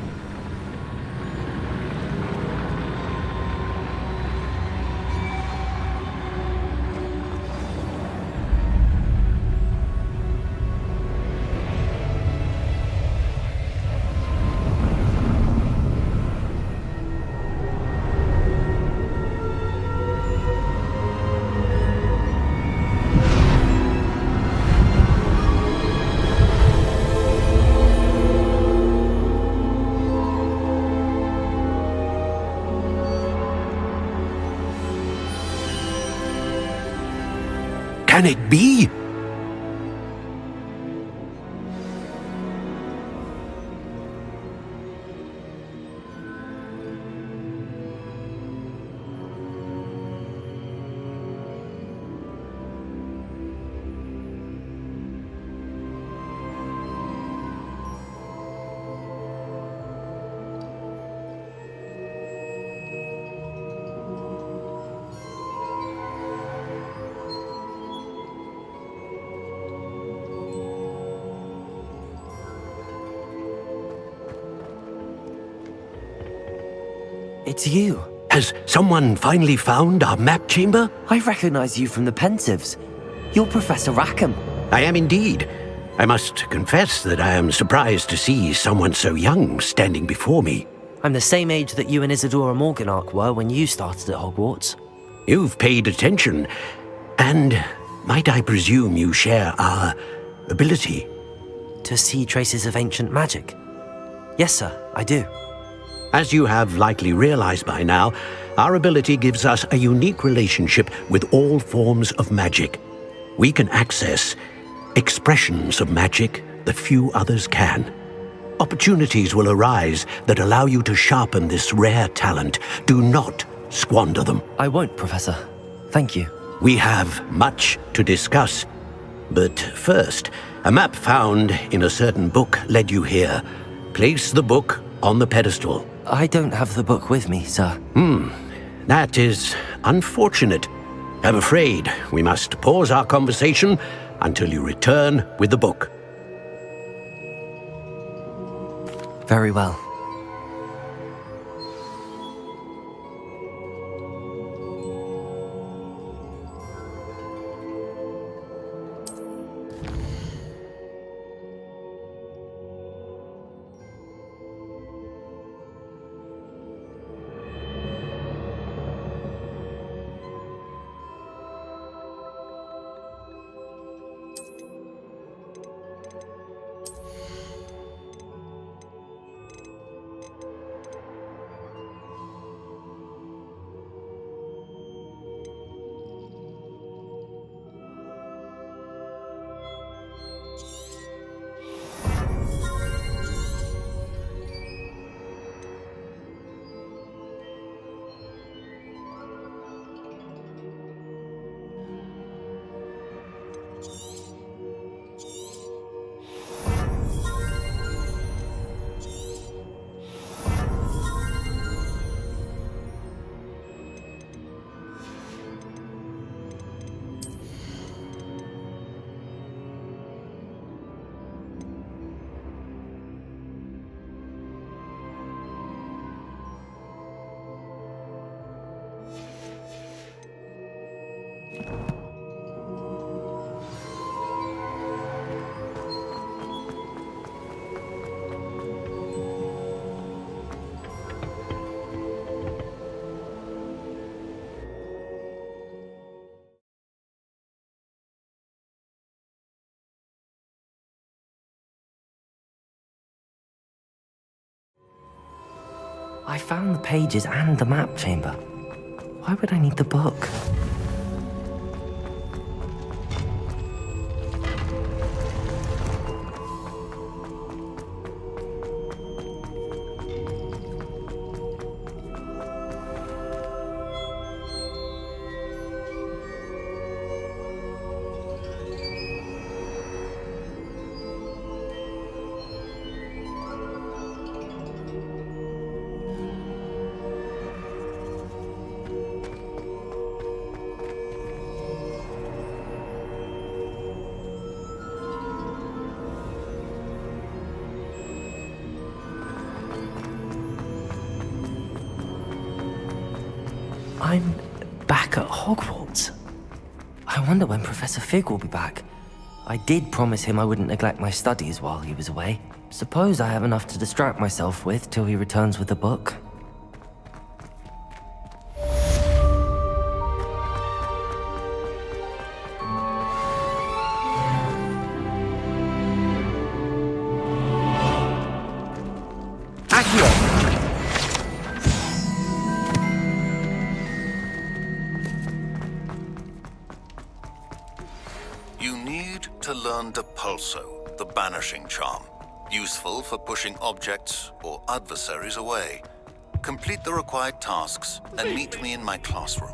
Can it be? It's you. Has someone finally found our map chamber? I recognize you from the Pensieves. You're Professor Rackham. I am indeed. I must confess that I am surprised to see someone so young standing before me. I'm the same age that you and Isadora Morganach were when you started at Hogwarts. You've paid attention, and might I presume you share our ability? To see traces of ancient magic? Yes, sir, I do. As you have likely realized by now, our ability gives us a unique relationship with all forms of magic. We can access expressions of magic that few others can. Opportunities will arise that allow you to sharpen this rare talent. Do not squander them. I won't, Professor. Thank you. We have much to discuss. But first, a map found in a certain book led you here. Place the book on the pedestal. I don't have the book with me, sir. That is unfortunate. I'm afraid we must pause our conversation until you return with the book. Very well. I found the pages and the map chamber. Why would I need the book? I'm back at Hogwarts. I wonder when Professor Fig will be back. I did promise him I wouldn't neglect my studies while he was away. Suppose I have enough to distract myself with till he returns with the book. You need to learn Depulso, the banishing charm. Useful for pushing objects or adversaries away. Complete the required tasks and meet me in my classroom.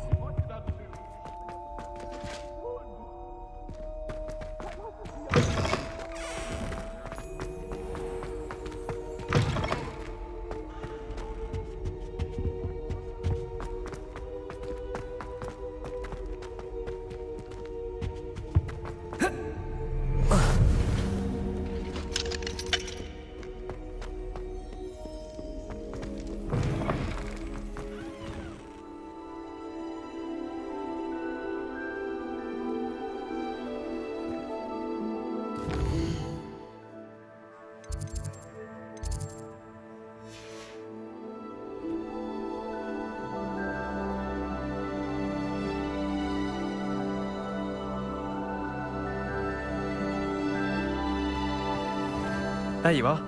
There you are.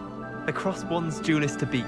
Across one's duelist to beat.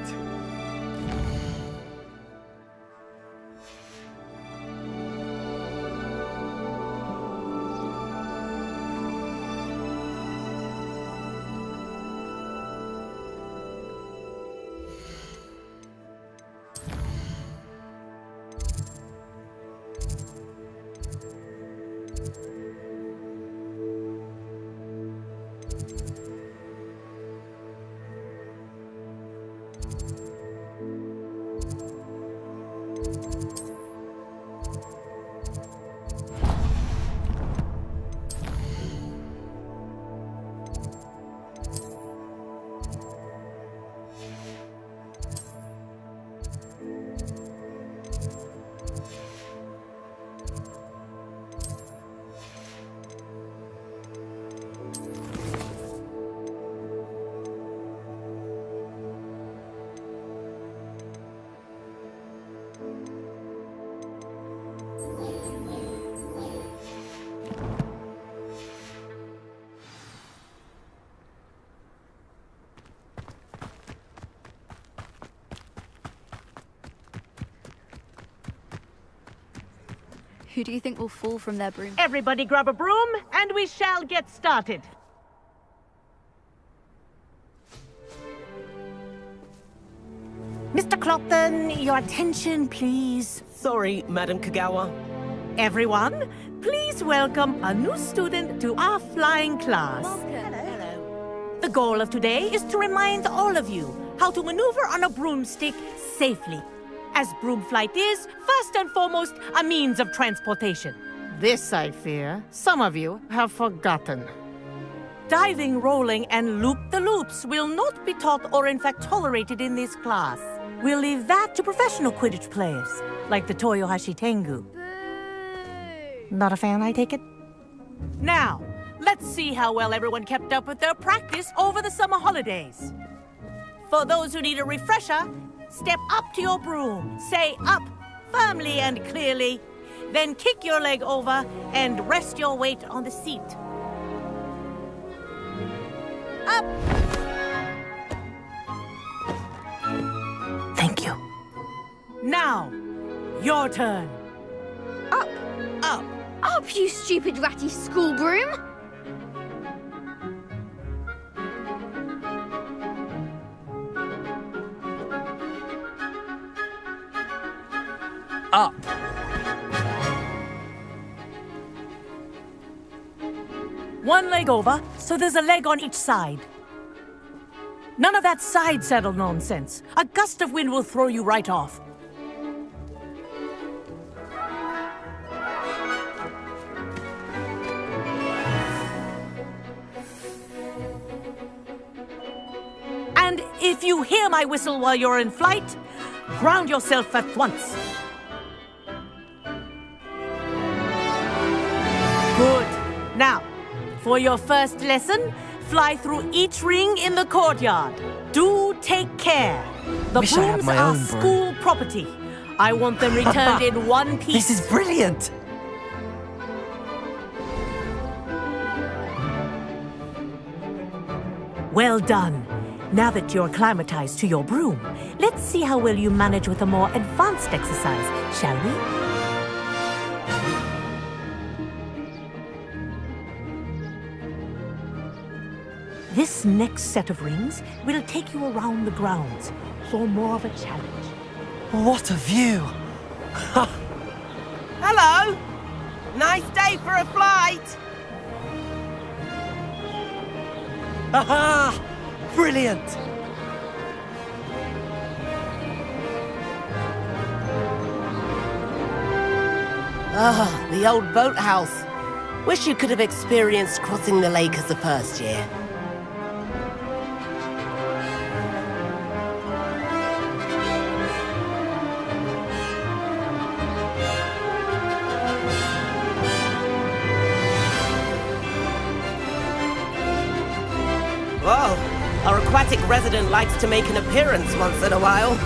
Who do you think will fall from their broom? Everybody grab a broom, and we shall get started. Mr. Clopton, your attention, please. Sorry, Madam Kagawa. Everyone, please welcome a new student to our flying class. Hello. The goal of today is to remind all of you how to maneuver on a broomstick safely, as broom flight is, first and foremost, a means of transportation. This, I fear, some of you have forgotten. Diving, rolling, and loop-the-loops will not be taught or in fact tolerated in this class. We'll leave that to professional Quidditch players, like the Toyohashi Tengu. Not a fan, I take it? Now, let's see how well everyone kept up with their practice over the summer holidays. For those who need a refresher, step up to your broom, say up firmly and clearly, then kick your leg over and rest your weight on the seat. Up! Thank you. Now, your turn. Up! Up! Up, you stupid ratty school broom! Up. One leg over, so there's a leg on each side. None of that side saddle nonsense. A gust of wind will throw you right off. And if you hear my whistle while you're in flight, ground yourself at once. Good. Now, for your first lesson, fly through each ring in the courtyard. Do take care. The Wish I had brooms my are own broom. school property. I want them returned in one piece. This is brilliant! Well done. Now that you're acclimatized to your broom, let's see how well you manage with a more advanced exercise, shall we? This next set of rings will take you around the grounds for more of a challenge. What a view! Hello! Nice day for a flight! Aha! Brilliant! Ah, the old boathouse. Wish you could have experienced crossing the lake as a first year. Whoa, our aquatic resident likes to make an appearance once in a while.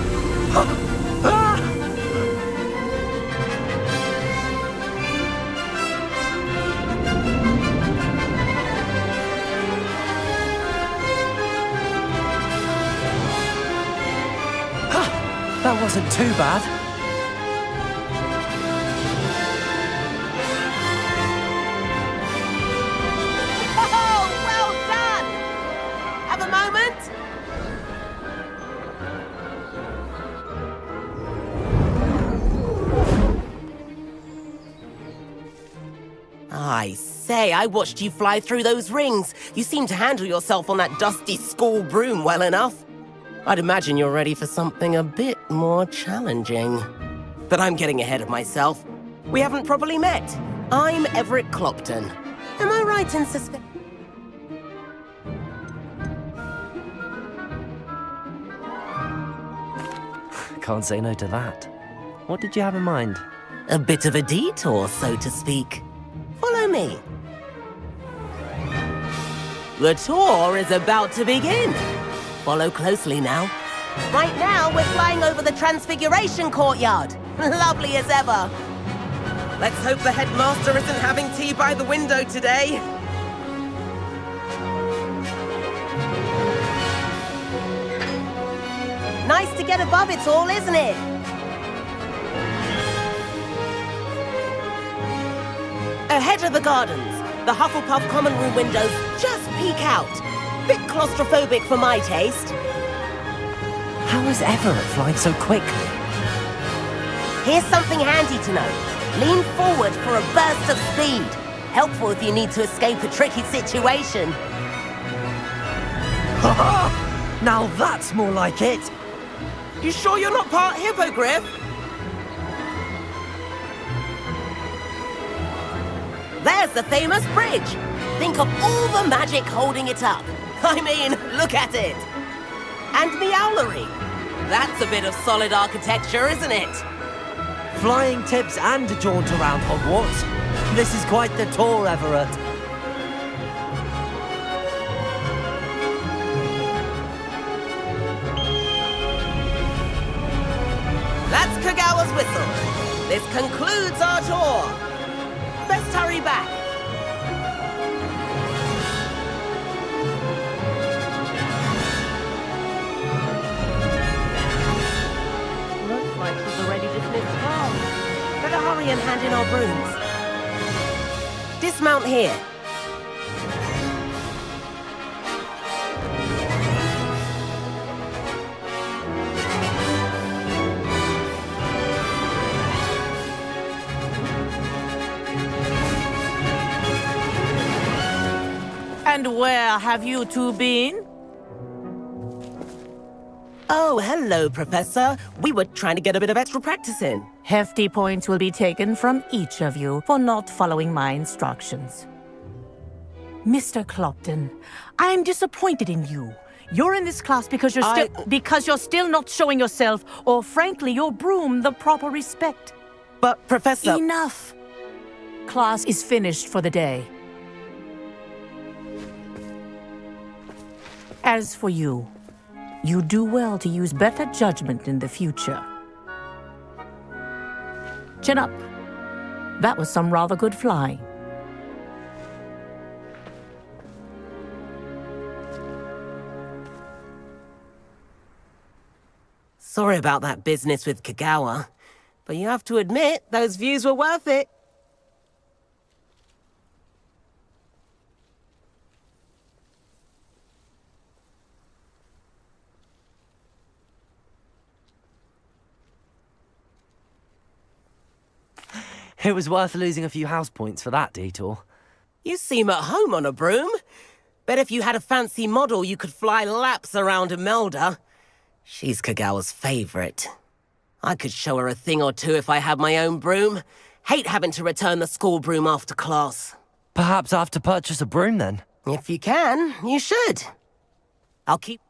That wasn't too bad. Oh, well done! Have a moment? I say, I watched you fly through those rings. You seem to handle yourself on that dusty school broom well enough. I'd imagine you're ready for something a bit more challenging. But I'm getting ahead of myself. We haven't properly met. I'm Everett Clopton. Am I right in suspecting? Can't say no to that. What did you have in mind? A bit of a detour, so to speak. Follow me. The tour is about to begin. Follow closely now. Right now, we're flying over the Transfiguration Courtyard. Lovely as ever. Let's hope the headmaster isn't having tea by the window today. Nice to get above it all, isn't it? Ahead of the gardens, the Hufflepuff common room windows just peek out. Bit claustrophobic for my taste. How is Everett flying so quickly? Here's something handy to know. Lean forward for a burst of speed. Helpful if you need to escape a tricky situation. Now that's more like it. You sure you're not part hippogriff? There's the famous bridge. Think of all the magic holding it up. I mean, look at it. And the owlery. That's a bit of solid architecture, isn't it? Flying tips and a jaunt around Hogwarts. This is quite the tour, Everett. That's Kagawa's whistle. This concludes our tour. Best hurry back. Looks like she's already dismissed class. Better hurry and hand in our brooms. Dismount here. And where have you two been? Oh, hello, Professor. We were trying to get a bit of extra practice in. Hefty points will be taken from each of you for not following my instructions. Mr. Clopton, I am disappointed in you. You're in this class because you're still not showing yourself, or frankly, your broom, the proper respect. But, Professor... Enough. class is finished for the day. As for you, you do well to use better judgment in the future. Chin up. That was some rather good flying. Sorry about that business with Kagawa, but you have to admit, those views were worth it. It was worth losing a few house points for that detour. You seem at home on a broom. Bet if you had a fancy model, you could fly laps around Imelda. She's Kagawa's favorite. I could show her a thing or two if I had my own broom. Hate having to return the school broom after class. Perhaps I have to purchase a broom then? If you can, you should. I'll keep...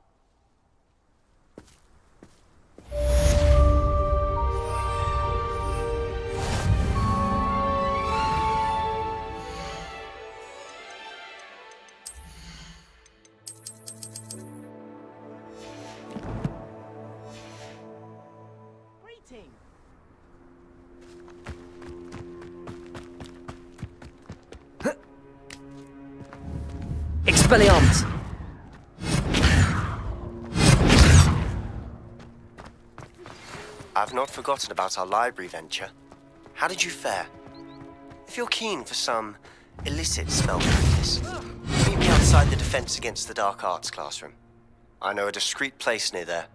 Expelliarmus! I've not forgotten about our library venture. How did you fare? If you're keen for some illicit spell practice, meet me outside the Defense Against the Dark Arts classroom. I know a discreet place near there.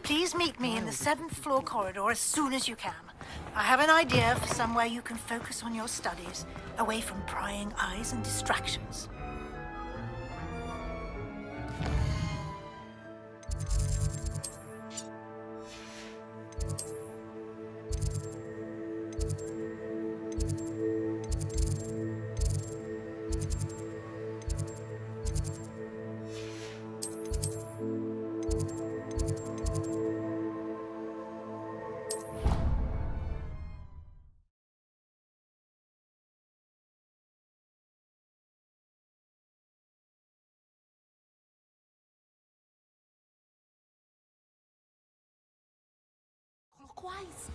Please meet me in the 7th floor corridor as soon as you can. I have an idea for somewhere you can focus on your studies, away from prying eyes and distractions. clockwise.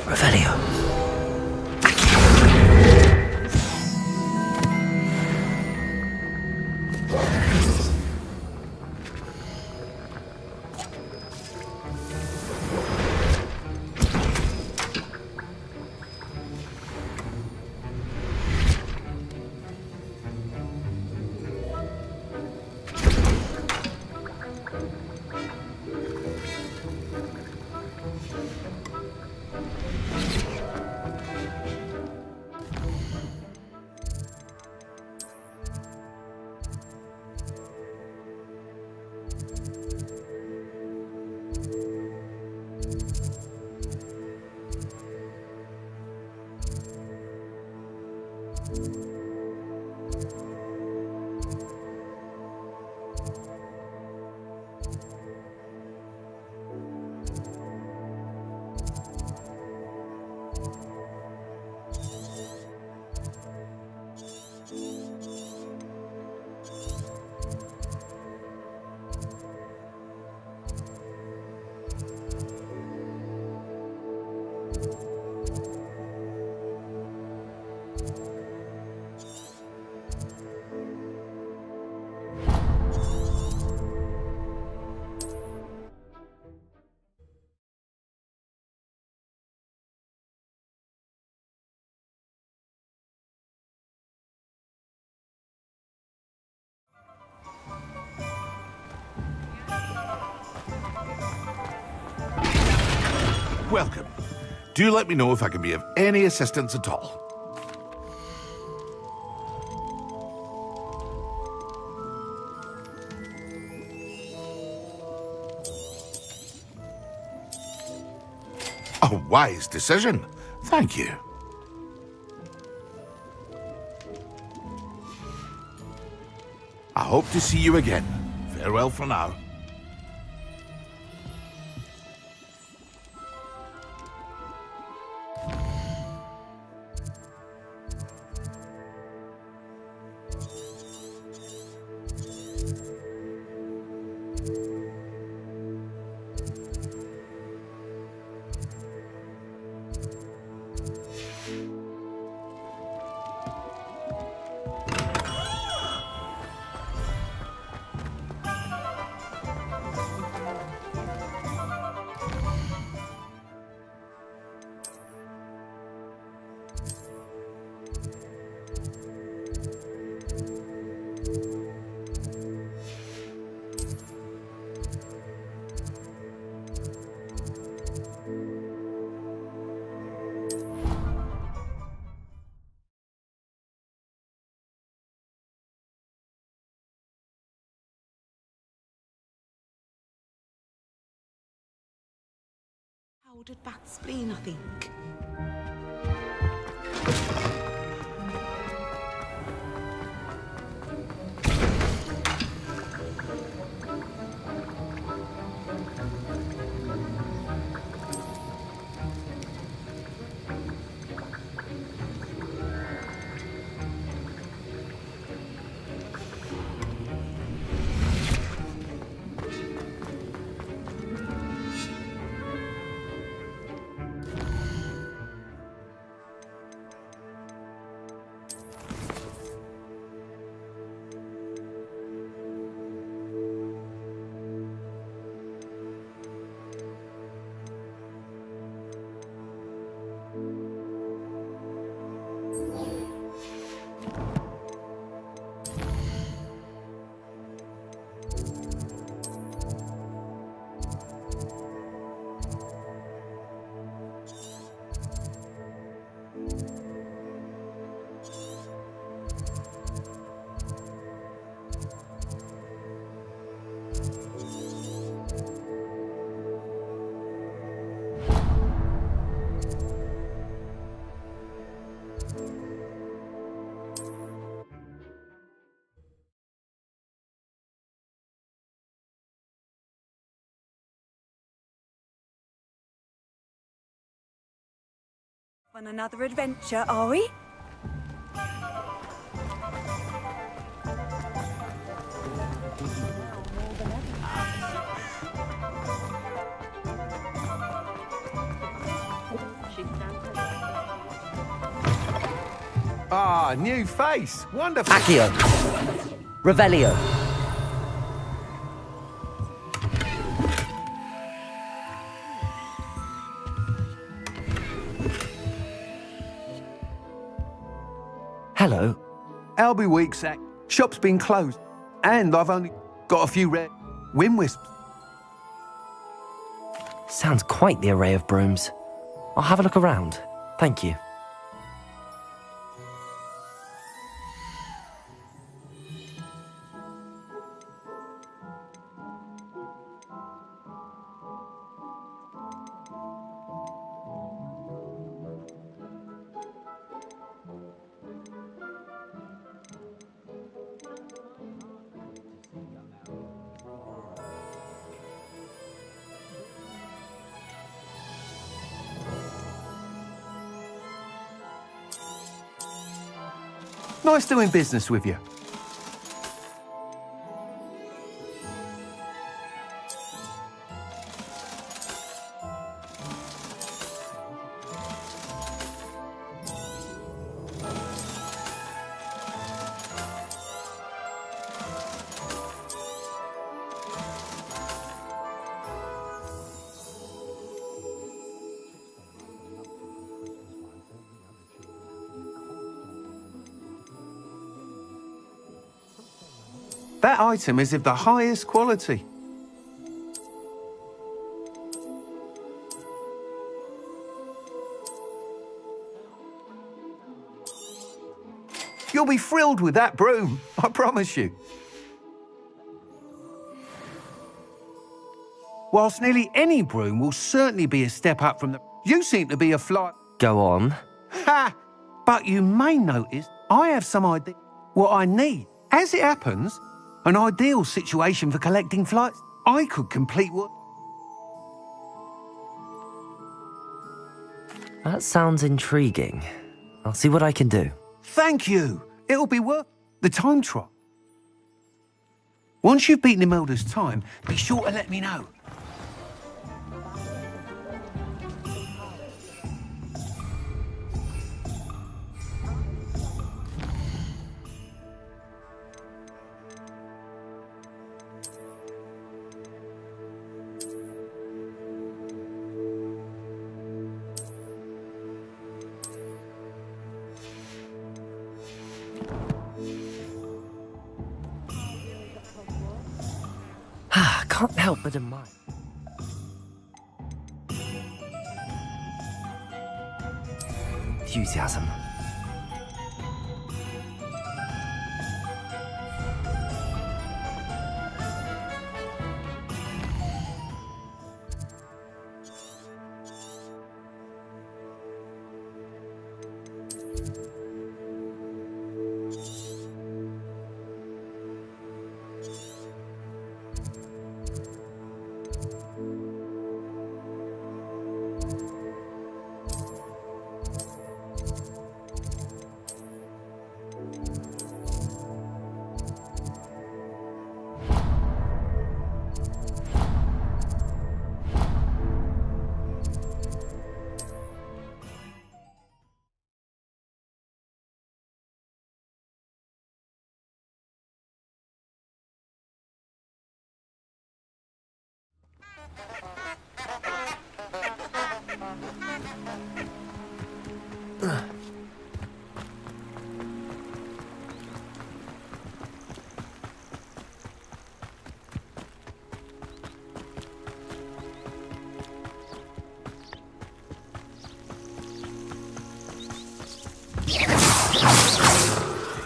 Revelio. Welcome. Do let me know if I can be of any assistance at all. A wise decision. Thank you. I hope to see you again. Farewell for now. Powdered bat spleen, I think. On another adventure, are we? Ah, new face. Wonderful. Accio. Revelio. Hello. I'll be weak, Sack. Shop's been closed. And I've only got a few rare wind wisps. Sounds quite the array of brooms. I'll have a look around. Thank you. Nice doing business with you. That item is of the highest quality. You'll be thrilled with that broom, I promise you. Whilst nearly any broom will certainly be a step up from the... You seem to be a fly... Go on. Ha! But you may notice I have some idea what I need. As it happens, an ideal situation for collecting flights. I could complete what... That sounds intriguing. I'll see what I can do. Thank you. It'll be worth the time trot. Once you've beaten Imelda's time, be sure to let me know. Can't help but admire. Enthusiasm.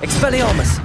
Expelliarmus!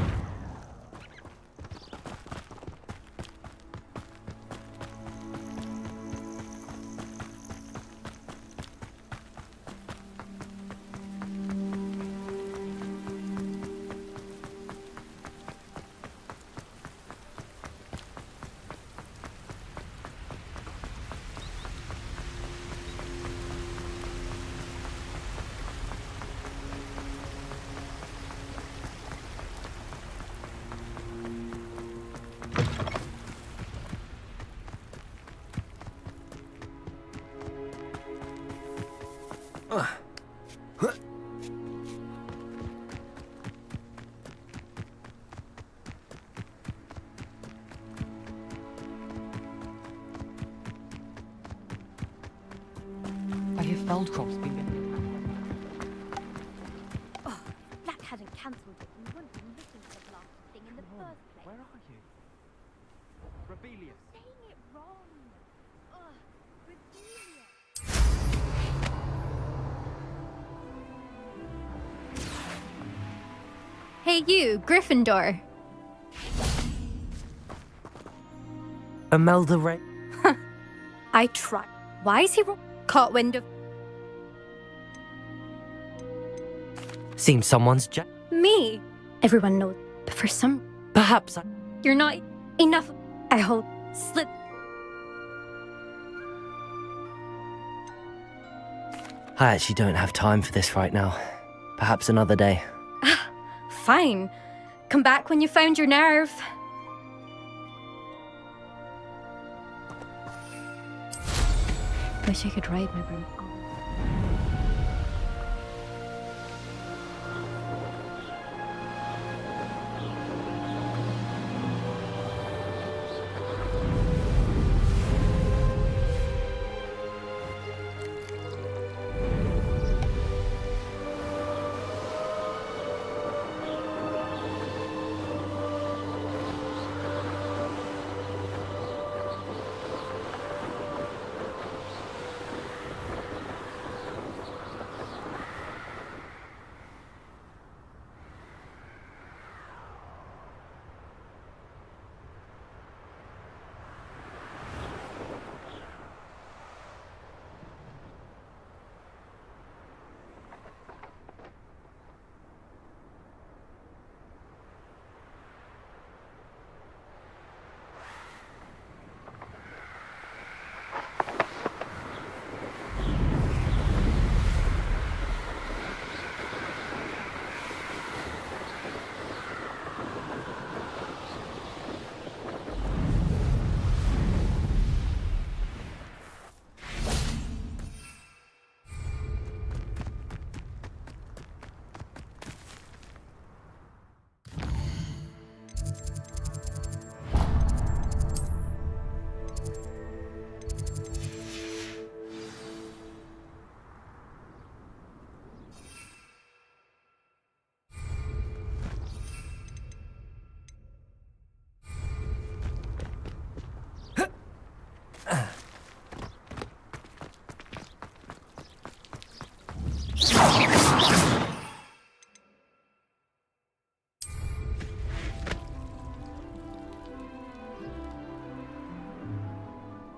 Feldcroft's been getting... Oh, Black hadn't cancelled it. We wouldn't be looking for the last thing in the first place. Where are you? Rebellious. You're saying it wrong. Ugh, Rebellious. Hey you, Gryffindor. Imelda Ray. I tried. Why is he caught wind of Seems someone's me? Everyone knows, but for some, Perhaps I... you're not enough. I hope slip. I actually don't have time for this right now. Perhaps another day. Fine. Come back when you found your nerve. Wish I could ride my broom.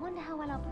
Wonder how well I'll